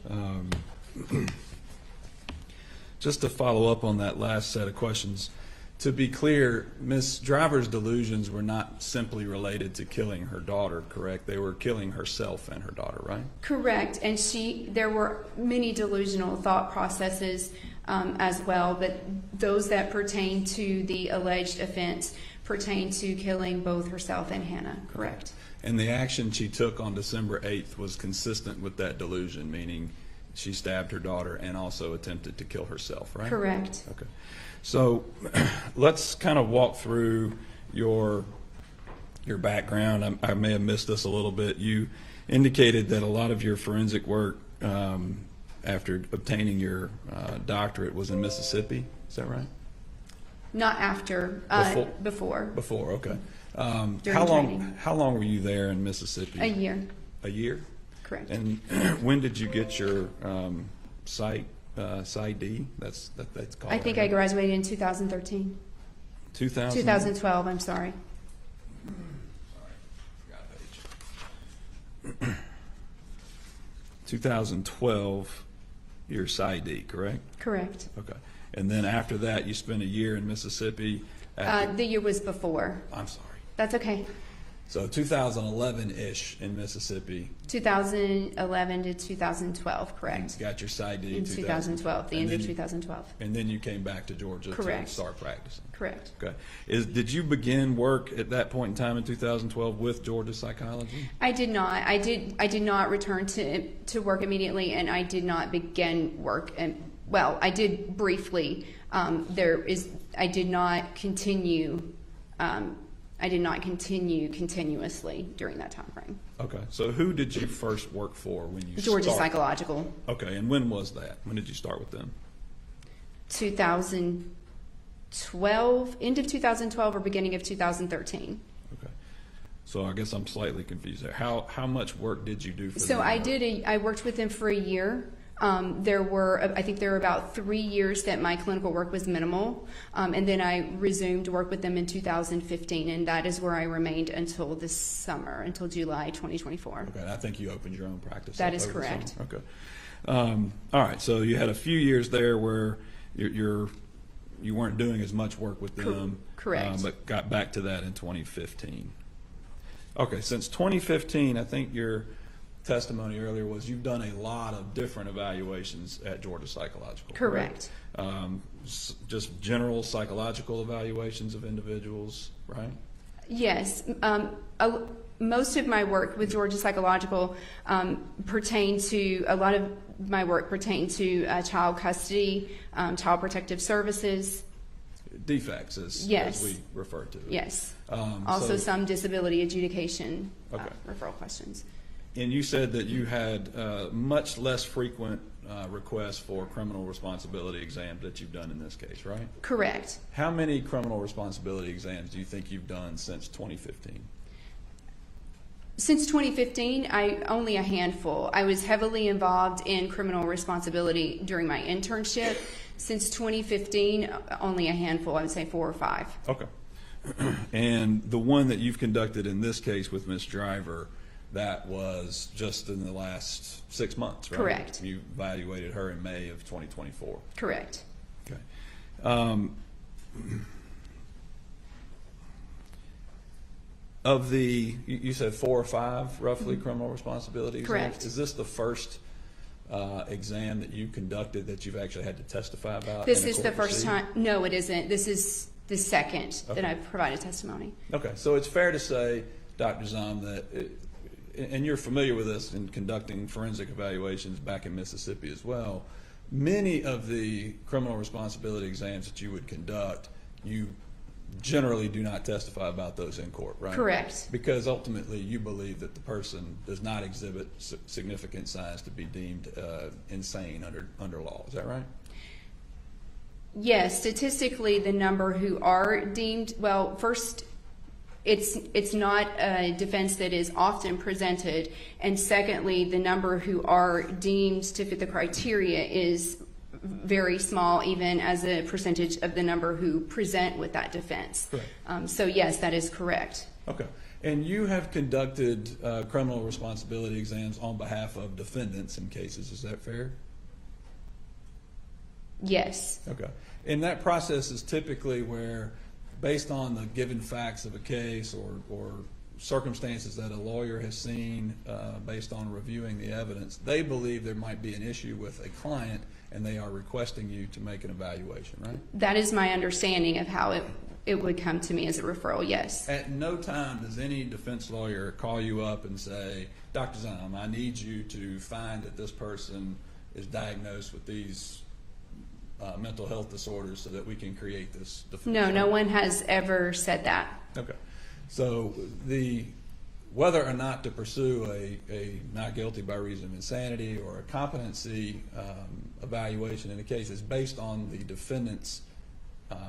Just to follow up on that last set of questions, to be clear, Ms. Driver's delusions were not simply related to killing her daughter, correct? They were killing herself and her daughter, right? Correct. And there were many delusional thought processes as well, but those that pertain to the alleged offense pertain to killing both herself and Hannah, correct? And the action she took on December 8th was consistent with that delusion, meaning she stabbed her daughter and also attempted to kill herself, right? Correct. Okay. So let's kind of walk through your background. I may have missed this a little bit. You indicated that a lot of your forensic work after obtaining your doctorate was in Mississippi. Is that right? Not after, before. Before, okay. During training. How long were you there in Mississippi? A year. A year? Correct. And when did you get your psych D? That's called. I think I graduated in 2013. 2012, I'm sorry. Sorry, forgot page. 2012, your Psy D, correct? Correct. Okay. And then after that, you spent a year in Mississippi. The year was before. I'm sorry. That's okay. So 2011-ish in Mississippi. 2011 to 2012, correct. You got your Psy D in 2012, the end of 2012. And then you came back to Georgia correct. to start practicing. Correct. Okay. Did you begin work at that point in time in 2012 with Georgia Psychology? I did not. I did not return to work immediately, and I did not begin work. And well, I did briefly. I did not continue. I did not continue continuously during that time frame. Okay. So who did you first work for when you Georgia started? Psychological. Okay. And when was that? When did you start with them? 2012, end of 2012 or beginning of 2013. Okay. So I guess I'm slightly confused there. How much work did you do for them? So I worked with them for a year. I think there were about 3 years that my clinical work was minimal, and then I resumed work with them in 2015, and that is where I remained until this summer, until July 2024. Okay, I think you opened your own practice. That is correct. Okay. All right, so you had a few years there where you weren't doing as much work with them. Correct. But got back to that in 2015. Okay, since 2015, I think your testimony earlier was you've done a lot of different evaluations at Georgia Psychological. Correct. Just general psychological evaluations of individuals, right? Yes. Most of my work with Georgia Psychological pertained to child custody, child protective services. Defects, as we refer to it. Yes. Also some disability adjudication referral questions. And you said that you had much less frequent requests for criminal responsibility exams that you've done in this case, right? Correct. How many criminal responsibility exams do you think you've done since 2015? Since 2015, only a handful. I was heavily involved in criminal responsibility during my internship. Since 2015, only a handful. I would say 4 or 5. Okay. And the one that you've conducted in this case with Ms. Driver, that was just in the last 6 months, right? Correct. You evaluated her in May of 2024. Correct. Okay. Of the, you said 4 or 5 roughly criminal responsibilities? Correct. Is this the first exam that you conducted that you've actually had to testify about? This in a is the court first proceeding? time. No, it isn't. This is the second Okay. that I've provided testimony. Okay, so it's fair to say, Dr. Zahn, that, and you're familiar with this in conducting forensic evaluations back in Mississippi as well, many of the criminal responsibility exams that you would conduct, you generally do not testify about those in court, right? Correct. Because ultimately you believe that the person does not exhibit significant signs to be deemed insane under law. Is that right? Yes, statistically, the number who are deemed, well, first, it's not a defense that is often presented, and secondly, the number who are deemed to fit the criteria is very small, even as a percentage of the number who present with that defense. Correct. So yes, that is correct. Okay. And you have conducted criminal responsibility exams on behalf of defendants in cases. Is that fair? Yes. Okay. And that process is typically where, based on the given facts of a case or circumstances that a lawyer has seen based on reviewing the evidence, they believe there might be an issue with a client and they are requesting you to make an evaluation, right? That is my understanding of how it would come to me as a referral, yes. At no time does any defense lawyer call you up and say, Dr. Zahn, I need you to find that this person is diagnosed with these mental health disorders so that we can create this defense. No one has ever said that. Okay. So whether or not to pursue a not guilty by reason of insanity or a competency evaluation in a case is based on the defendant's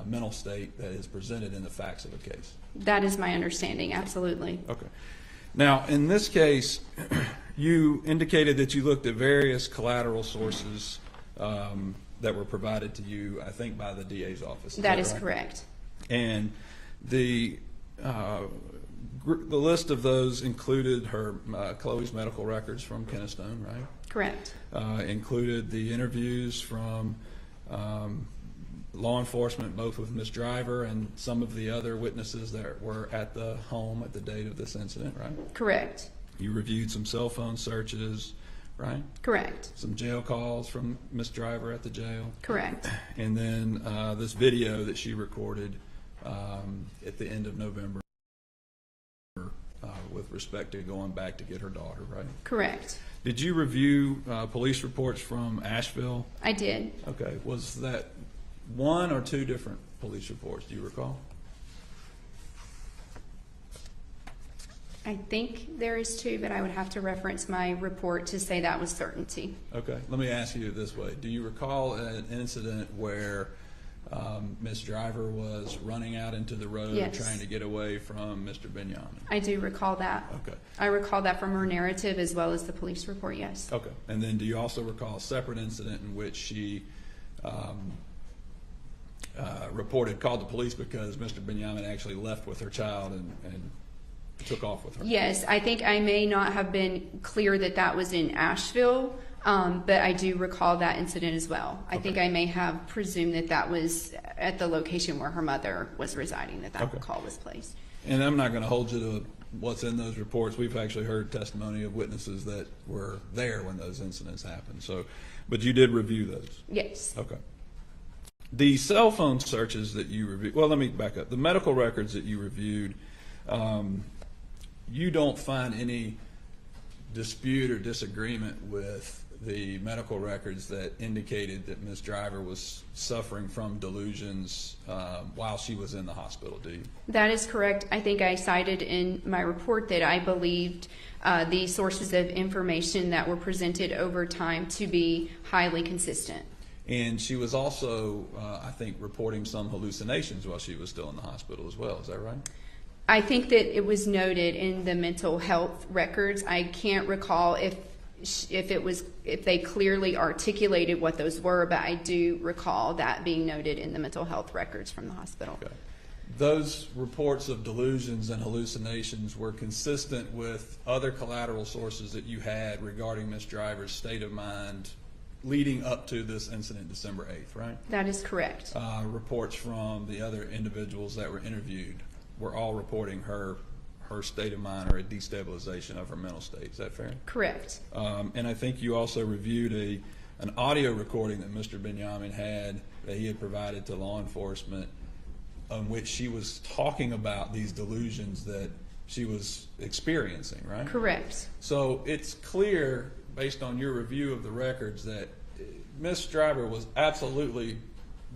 mental state that is presented in the facts of a case. That is my understanding, absolutely. Okay. Now, in this case, you indicated that you looked at various collateral sources that were provided to you, I think, by the DA's office. That is right? correct. And the list of those included her Chloe's medical records from Kennestone, right? Correct. Included the interviews from law enforcement, both with Ms. Driver and some of the other witnesses that were at the home at the date of this incident, right? Correct. You reviewed some cell phone searches, right? Correct. Some jail calls from Ms. Driver at the jail. Correct. And then this video that she recorded at the end of November with respect to going back to get her daughter, right? Correct. Did you review police reports from Asheville? I did. Okay. Was that 1 or 2 different police reports? Do you recall? I think there is 2, but I would have to reference my report to say that with certainty. Okay. Let me ask you this way. Do you recall an incident where Ms. Driver was running out into the road Yes. trying to get away from Mr. Benyamin? I do recall that. Okay. I recall that from her narrative as well as the police report, yes. Okay. And then do you also recall a separate incident in which she called the police because Mr. Benyamin actually left with her child and took off with her? Yes, I think I may not have been clear that that was in Asheville, but I do recall that incident as well. I think I may have presumed that that was at the location where her mother was residing, that Okay. call was placed. And I'm not going to hold you to what's in those reports. We've actually heard testimony of witnesses that were there when those incidents happened. So, but you did review those? Yes. Okay. The cell phone searches that you reviewed, well, let me back up. The medical records that you reviewed, you don't find any dispute or disagreement with the medical records that indicated that Ms. Driver was suffering from delusions while she was in the hospital, do you? That is correct. I think I cited in my report that I believed the sources of information that were presented over time to be highly consistent. And she was also, I think, reporting some hallucinations while she was still in the hospital as well. Is that right? I think that it was noted in the mental health records. I can't recall if they clearly articulated what those were, but I do recall that being noted in the mental health records from the hospital. Okay. Those reports of delusions and hallucinations were consistent with other collateral sources that you had regarding Ms. Driver's state of mind leading up to this incident December 8th, right? That is correct. Reports from the other individuals that were interviewed were all reporting her state of mind or a destabilization of her mental state. Is that fair? Correct. And I think you also reviewed an audio recording that Mr. Benyamin had that he had provided to law enforcement on which she was talking about these delusions that she was experiencing, right? Correct. So it's clear, based on your review of the records, that Ms. Driver was absolutely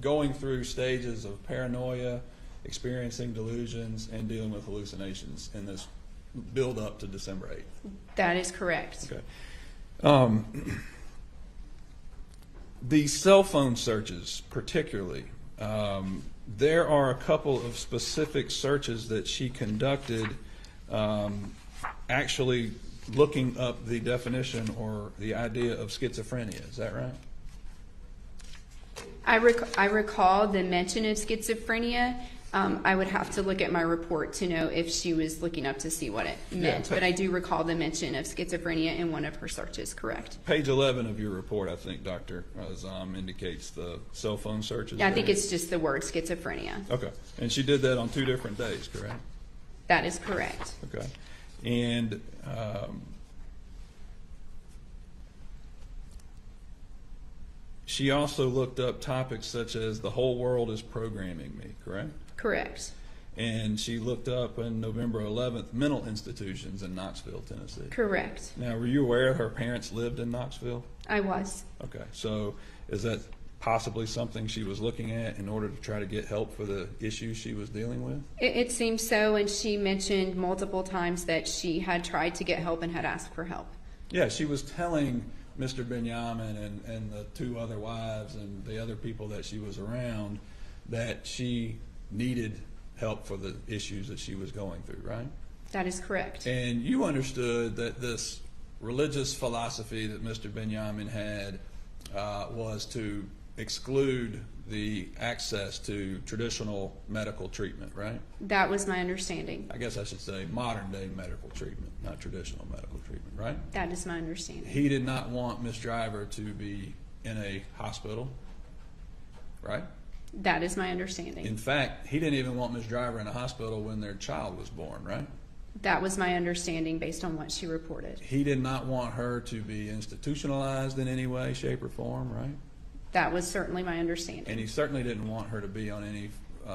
going through stages of paranoia, experiencing delusions, and dealing with hallucinations in this build up to December 8th. That is correct. Okay. The cell phone searches, particularly, there are a couple of specific searches that she conducted, actually looking up the definition or the idea of schizophrenia. Is that right? I recall the mention of schizophrenia. I would have to look at my report to know if she was looking up to see what it meant, but I do recall the mention of schizophrenia in one of her searches, correct? Page 11 of your report, I think, Dr. Zom, indicates the cell phone searches. Yeah, I think it's just the word schizophrenia. Okay. And she did that on 2 different days, correct? That is correct. Okay. And she also looked up topics such as the whole world is programming me, correct? Correct. And she looked up on November 11th mental institutions in Knoxville, Tennessee. Correct. Now, were you aware her parents lived in Knoxville? I was. Okay. So is that possibly something she was looking at in order to try to get help for the issues she was dealing with? It seems so, and she mentioned multiple times that she had tried to get help and had asked for help. Yeah, she was telling Mr. Benyamin and the 2 other wives and the other people that she was around that she needed help for the issues that she was going through, right? That is correct. And you understood that this religious philosophy that Mr. Benyamin had was to exclude the access to traditional medical treatment, right? That was my understanding. I guess I should say modern day medical treatment, not traditional medical treatment, right? That is my understanding. He did not want Ms. Driver to be in a hospital, right? That is my understanding. In fact, he didn't even want Ms. Driver in a hospital when their child was born, right? That was my understanding based on what she reported. He did not want her to be institutionalized in any way, shape, or form, right? That was certainly my understanding. And he certainly didn't want her to be on any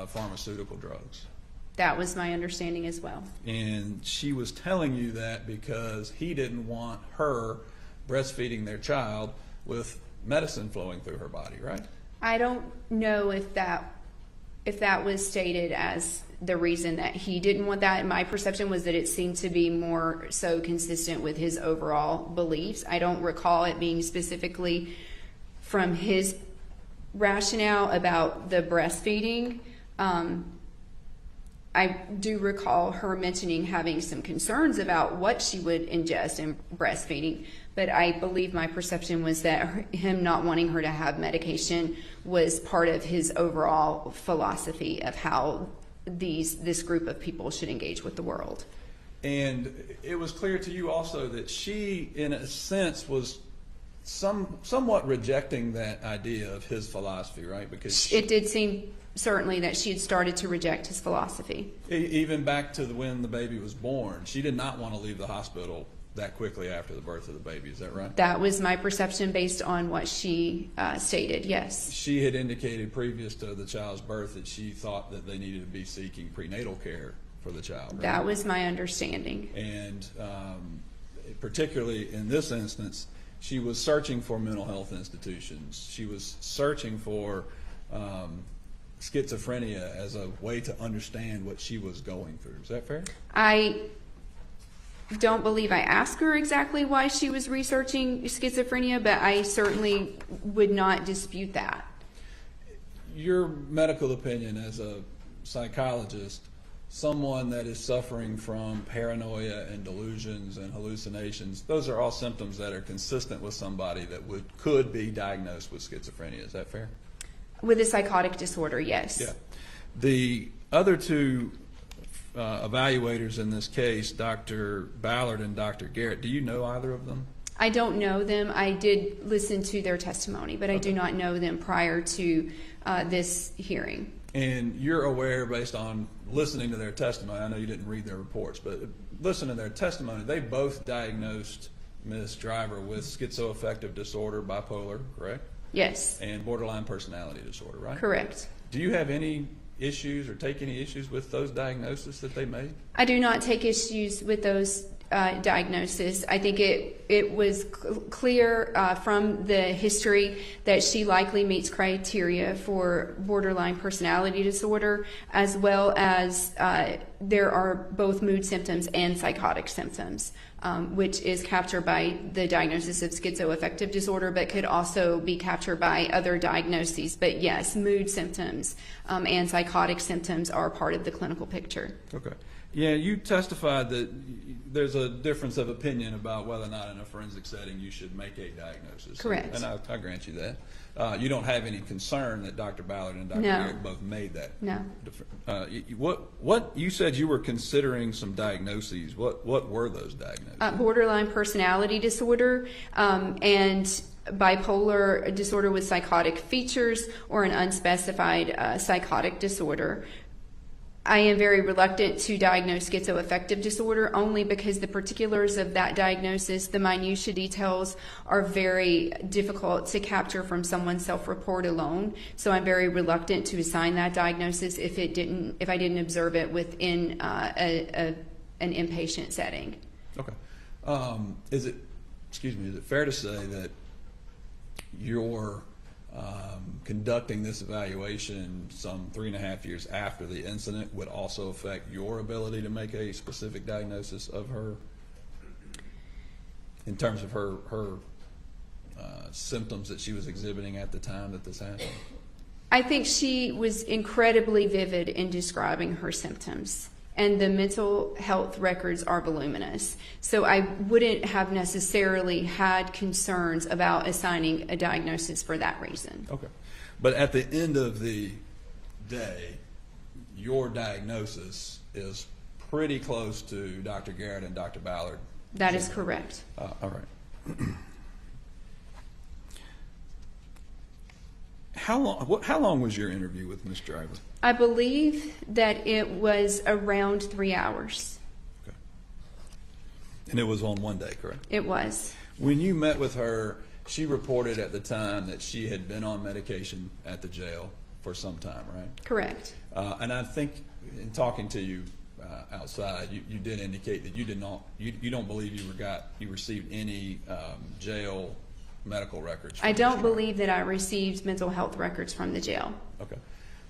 pharmaceutical drugs. That was my understanding as well. And she was telling you that because he didn't want her breastfeeding their child with medicine flowing through her body, right? I don't know if that was stated as the reason that he didn't want that. My perception was that it seemed to be more so consistent with his overall beliefs. I don't recall it being specifically from his rationale about the breastfeeding. I do recall her mentioning having some concerns about what she would ingest in breastfeeding, but I believe my perception was that him not wanting her to have medication was part of his overall philosophy of how this group of people should engage with the world. And it was clear to you also that she, in a sense, was somewhat rejecting that idea of his philosophy, right? Because it did seem certainly that she had started to reject his philosophy. Even back to when the baby was born, she did not want to leave the hospital that quickly after the birth of the baby. Is that right? That was my perception based on what she stated, yes. She had indicated previous to the child's birth that she thought that they needed to be seeking prenatal care for the child, right? That was my understanding. And particularly in this instance, she was searching for mental health institutions. She was searching for schizophrenia as a way to understand what she was going through. Is that fair? I don't believe I asked her exactly why she was researching schizophrenia, but I certainly would not dispute that. Your medical opinion as a psychologist someone that is suffering from paranoia and delusions and hallucinations, those are all symptoms that are consistent with somebody that could be diagnosed with schizophrenia. Is that fair? With a psychotic disorder, yes. Yeah. The other two evaluators in this case, Dr. Ballard and Dr. Garrett, do you know either of them? I don't know them. I did listen to their testimony, but I do not know them prior to this hearing. And you're aware, based on listening to their testimony, I know you didn't read their reports, but listen to their testimony, they both diagnosed Ms. Driver with schizoaffective disorder, bipolar, correct? Yes. And borderline personality disorder, right? Correct. Do you have any issues or take any issues with those diagnoses that they made? I do not take issues with those diagnosis. I think it was clear from the history that she likely meets criteria for borderline personality disorder, as well as there are both mood symptoms and psychotic symptoms, which is captured by the diagnosis of schizoaffective disorder, but could also be captured by other diagnoses. But yes, mood symptoms and psychotic symptoms are part of the clinical picture. Okay. Yeah, you testified that there's a difference of opinion about whether or not in a forensic setting you should make a diagnosis. Correct. And I grant you that. You don't have any concern that Dr. Ballard and Dr. Garrett both made that. No. What you said you were considering some diagnoses. What were those diagnoses? Borderline personality disorder and bipolar disorder with psychotic features, or an unspecified psychotic disorder. I am very reluctant to diagnose schizoaffective disorder only because the particulars of that diagnosis, the minutiae details, are very difficult to capture from someone's self-report alone. So I'm very reluctant to assign that diagnosis if I didn't observe it within an inpatient setting. Okay. Is it fair to say that you're conducting this evaluation some 3.5 years after the incident would also affect your ability to make a specific diagnosis of her in terms of her symptoms that she was exhibiting at the time that this happened? I think she was incredibly vivid in describing her symptoms, and the mental health records are voluminous. So I wouldn't have necessarily had concerns about assigning a diagnosis for that reason. Okay. But at the end of the day, your diagnosis is pretty close to Dr. Garrett and Dr. Ballard. That is correct. All right. How long was your interview with Ms. Driver? I believe that it was around 3 hours. Okay. And it was on one day, correct? It was. When you met with her, she reported at the time that she had been on medication at the jail for some time, right? Correct. And I think in talking to you outside, you did indicate that you don't believe you received any jail medical records. I don't believe that I received mental health records from the jail. Okay.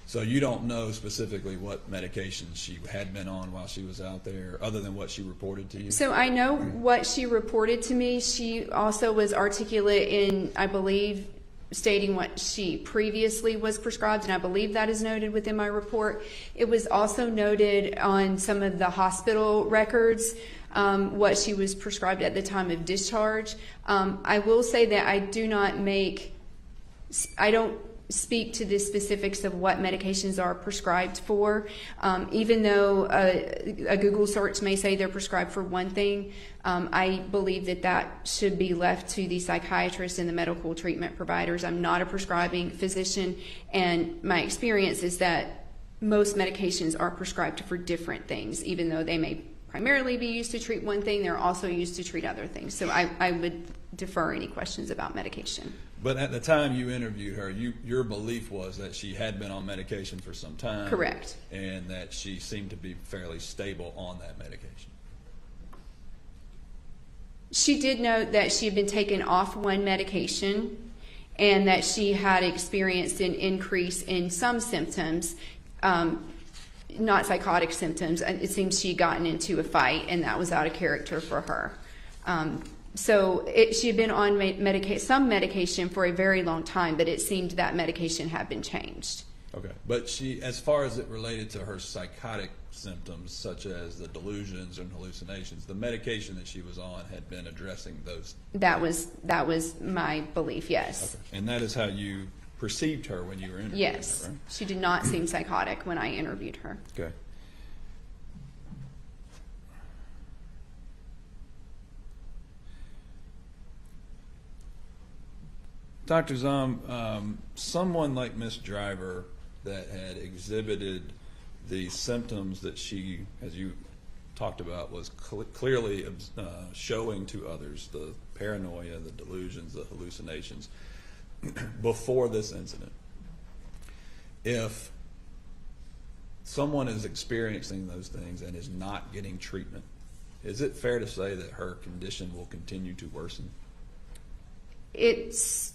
So you don't know specifically what medications she had been on while she was out there, other than what she reported to you? So I know what she reported to me. She also was articulate in, I believe, stating what she previously was prescribed, and I believe that is noted within my report. It was also noted on some of the hospital records what she was prescribed at the time of discharge. I will say that I don't speak to the specifics of what medications are prescribed for. Even though a Google search may say they're prescribed for one thing, I believe that should be left to the psychiatrists and the medical treatment providers. I'm not a prescribing physician, and my experience is that most medications are prescribed for different things. Even though they may primarily be used to treat one thing, they're also used to treat other things. So I would defer any questions about medication. But at the time you interviewed her, your belief was that she had been on medication for some time. Correct. And that she seemed to be fairly stable on that medication. She did note that she had been taken off one medication and that she had experienced an increase in some symptoms, not psychotic symptoms. It seems she had gotten into a fight, and that was out of character for her. So she had been on some medication for a very long time, but it seemed that medication had been changed. Okay, but she, as far as it related to her psychotic symptoms, such as the delusions and hallucinations, the medication that she was on had been addressing those. That was my belief, yes. Okay. And that is how you perceived her when you were interviewing Yes. her, right? She did not seem psychotic when I interviewed her. Okay. Dr. Zom, someone like Miss Driver that had exhibited the symptoms that she, as you talked about, was clearly showing to others, the paranoia, the delusions, the hallucinations, before this incident. If someone is experiencing those things and is not getting treatment, is it fair to say that her condition will continue to worsen? It's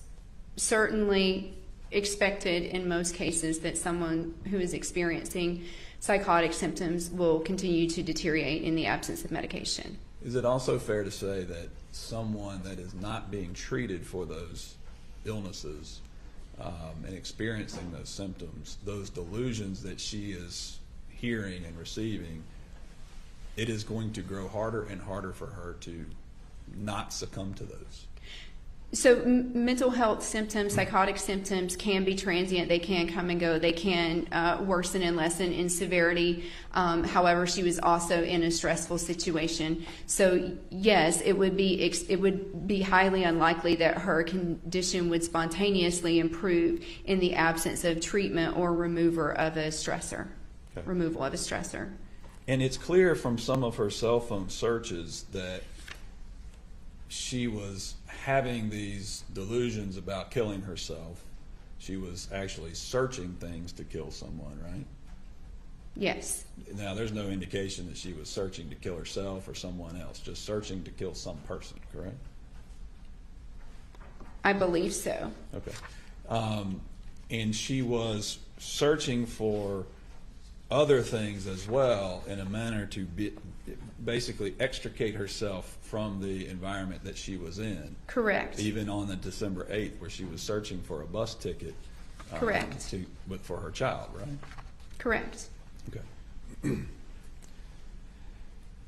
certainly expected in most cases that someone who is experiencing psychotic symptoms will continue to deteriorate in the absence of medication. Is it also fair to say that someone that is not being treated for those illnesses and experiencing those symptoms, those delusions that she is hearing and receiving, it is going to grow harder and harder for her to not succumb to those? So mental health symptoms, psychotic symptoms can be transient. They can come and go. They can worsen and lessen in severity. However, she was also in a stressful situation. So yes, it would be highly unlikely that her condition would spontaneously improve in the absence of treatment or removal of a stressor. And it's clear from some of her cell phone searches that she was having these delusions about killing herself. She was actually searching things to kill someone, right? Yes. Now, there's no indication that she was searching to kill herself or someone else, just searching to kill some person, correct? I believe so. Okay. And she was searching for other things as well in a manner to basically extricate herself from the environment that she was in. Correct. Even on the December 8th, where she was searching for a bus ticket. Correct. But for her child, right? Correct. Okay.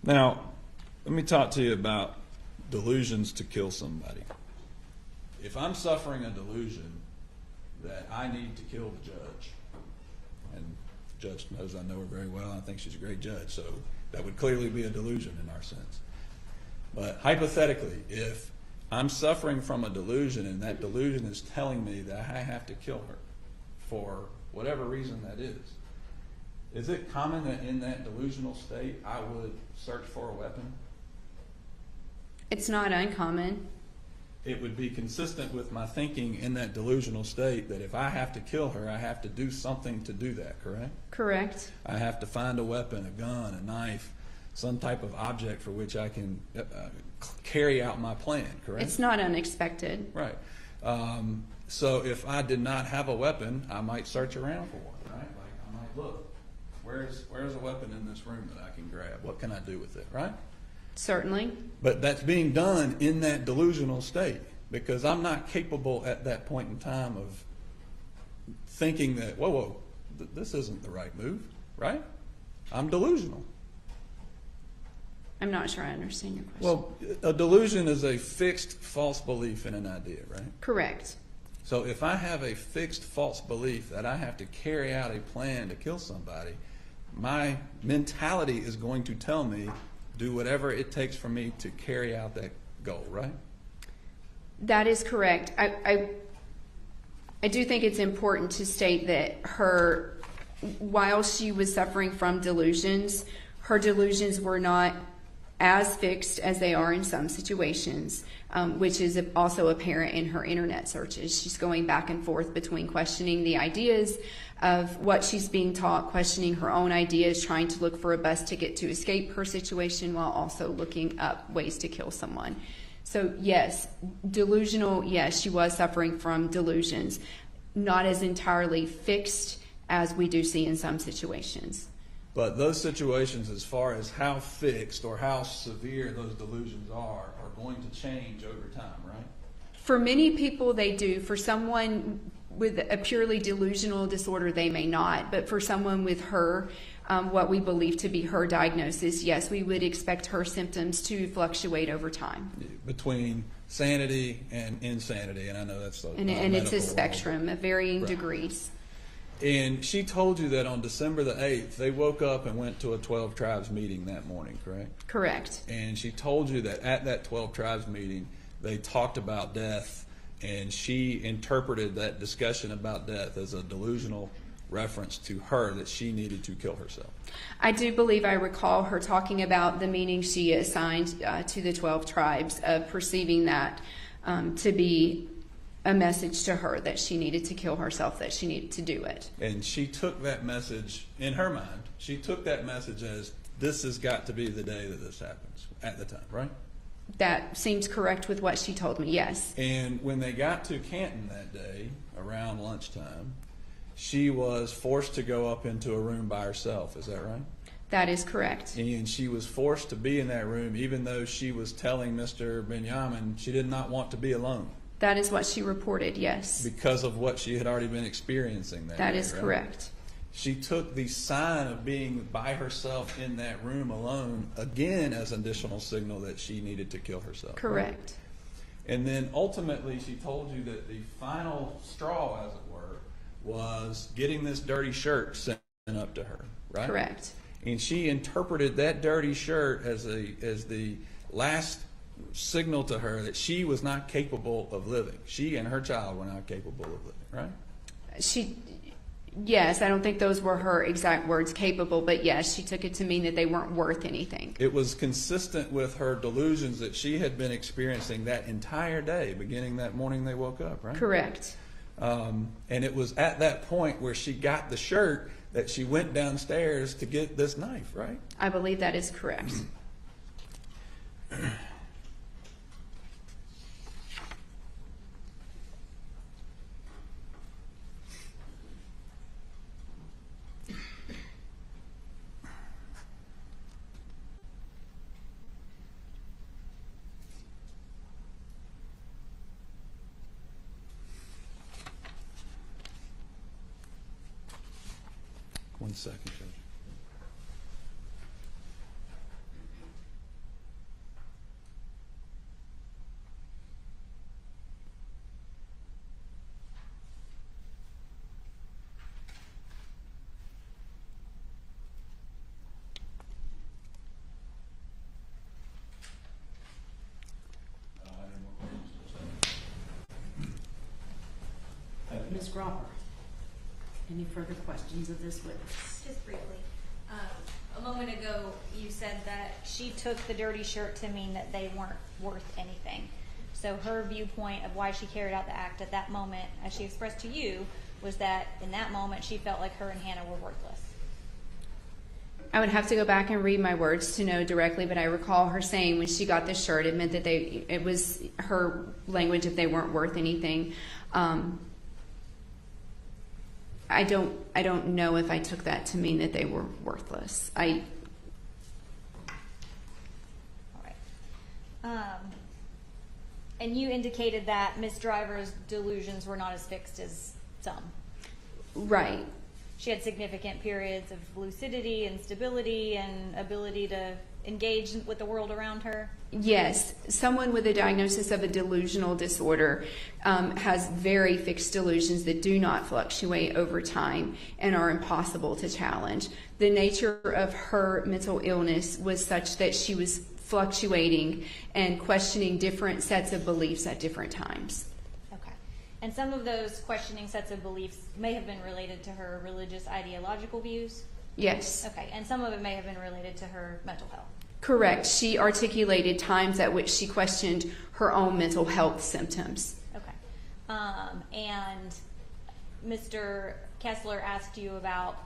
Now, let me talk to you about delusions to kill somebody. If I'm suffering a delusion that I need to kill the judge, and the judge knows I know her very well, I think she's a great judge, so that would clearly be a delusion in our sense. But hypothetically, if I'm suffering from a delusion and that delusion is telling me that I have to kill her for whatever reason that is it common that in that delusional state I would search for a weapon? It's not uncommon. It would be consistent with my thinking in that delusional state that if I have to kill her, I have to do something to do that, correct? Correct. I have to find a weapon, a gun, a knife, some type of object for which I can carry out my plan, correct? It's not unexpected. Right. So if I did not have a weapon, I might search around for one, right? Like I might look, where's a weapon in this room that I can grab? What can I do with it, right? Certainly. But that's being done in that delusional state because I'm not capable at that point in time of thinking that, whoa, this isn't the right move, right? I'm delusional. I'm not sure I understand your question. Well, a delusion is a fixed false belief in an idea, right? Correct. So if I have a fixed false belief that I have to carry out a plan to kill somebody, my mentality is going to tell me do whatever it takes for me to carry out that goal, right? That is correct. I do think it's important to state that while she was suffering from delusions, her delusions were not as fixed as they are in some situations, which is also apparent in her internet searches. She's going back and forth between questioning the ideas of what she's being taught, questioning her own ideas, trying to look for a bus ticket to escape her situation while also looking up ways to kill someone. So yes, delusional, yes, she was suffering from delusions, not as entirely fixed as we do see in some situations. But those situations, as far as how fixed or how severe those delusions are going to change over time, right? For many people, they do. For someone with a purely delusional disorder, they may not. But for someone with her, what we believe to be her diagnosis, yes, we would expect her symptoms to fluctuate over time. Between sanity and insanity, and I know that's And it's a spectrum of varying degrees. And she told you that on December the 8th, they woke up and went to a 12 Tribes meeting that morning, correct? Correct. And she told you that at that 12 Tribes meeting, they talked about death, and she interpreted that discussion about death as a delusional reference to her that she needed to kill herself. I do believe I recall her talking about the meaning she assigned to the 12 tribes of perceiving that to be a message to her that she needed to kill herself, that she needed to do it. And she took that message, in her mind, she took that message as, this has got to be the day that this happens, at the time, right? That seems correct with what she told me, yes. And when they got to Canton that day, around lunchtime, she was forced to go up into a room by herself, is that right? That is correct. And she was forced to be in that room, even though she was telling Mr. Benjamin she did not want to be alone. That is what she reported, yes. Because of what she had already been experiencing that That day, is right? correct. She took the sign of being by herself in that room alone, again, as an additional signal that she needed to kill herself. Correct. Right? And then ultimately she told you that the final straw, as it were, was getting this dirty shirt sent up to her, right? Correct. And she interpreted that dirty shirt as the last signal to her that she was not capable of living. She and her child were not capable of living, right? Yes, I don't think those were her exact words, capable, but yes, she took it to mean that they weren't worth anything. It was consistent with her delusions that she had been experiencing that entire day, beginning that morning they woke up, right? Correct. And it was at that point where she got the shirt that she went downstairs to get this knife, right? I believe that is correct. One second, Judge. Ms. Gropper, any further questions of this witness? Just briefly, a moment ago you said that she took the dirty shirt to mean that they weren't worth anything. So her viewpoint of why she carried out the act at that moment, as she expressed to you, was that in that moment she felt like her and Hannah were worthless. I would have to go back and read my words to know directly, but I recall her saying when she got this shirt, it meant that it was her language if they weren't worth anything. I don't know if I took that to mean that they were worthless. All right. And you indicated that Miss Driver's delusions were not as fixed as some. Right. She had significant periods of lucidity and stability and ability to engage with the world around her. Yes, someone with a diagnosis of a delusional disorder has very fixed delusions that do not fluctuate over time and are impossible to challenge. The nature of her mental illness was such that she was fluctuating and questioning different sets of beliefs at different times. Okay. And some of those questioning sets of beliefs may have been related to her religious ideological views? Yes. Okay. And some of it may have been related to her mental health? Correct. She articulated times at which she questioned her own mental health symptoms. Okay. And Mr. Kessler asked you about,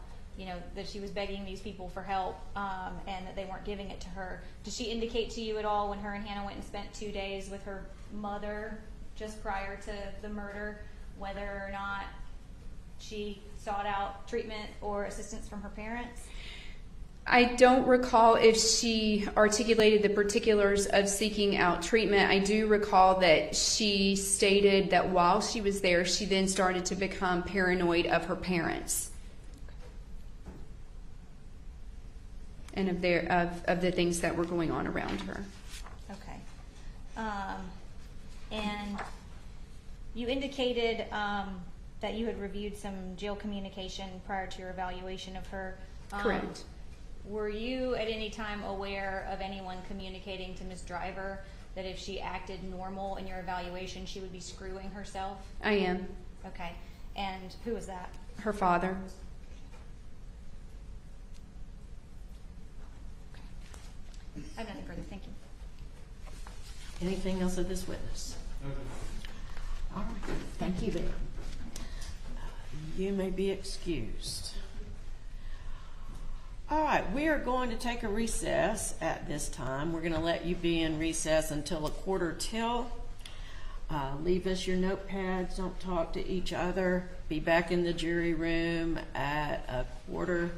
that she was begging these people for help and that they weren't giving it to her. Did she indicate to you at all when her and Hannah went and spent 2 days with her mother just prior to the murder whether or not she sought out treatment or assistance from her parents? I don't recall if she articulated the particulars of seeking out treatment. I do recall that she stated that while she was there, she then started to become paranoid of her parents and of the things that were going on around her. Okay. And you indicated that you had reviewed some jail communication prior to your evaluation of her. Correct. Were you at any time aware of anyone communicating to Ms. Driver that if she acted normal in your evaluation, she would be screwing herself? I am. Okay. And who was that? Her father. I have nothing further. Thank you. Anything else of this witness? All right, thank you, Ben. You may be excused. All right, we are going to take a recess at this time. We're going to let you be in recess until 1:15. Leave us your notepads. Don't talk to each other. Be back in the jury room at 11:15,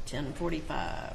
10:45.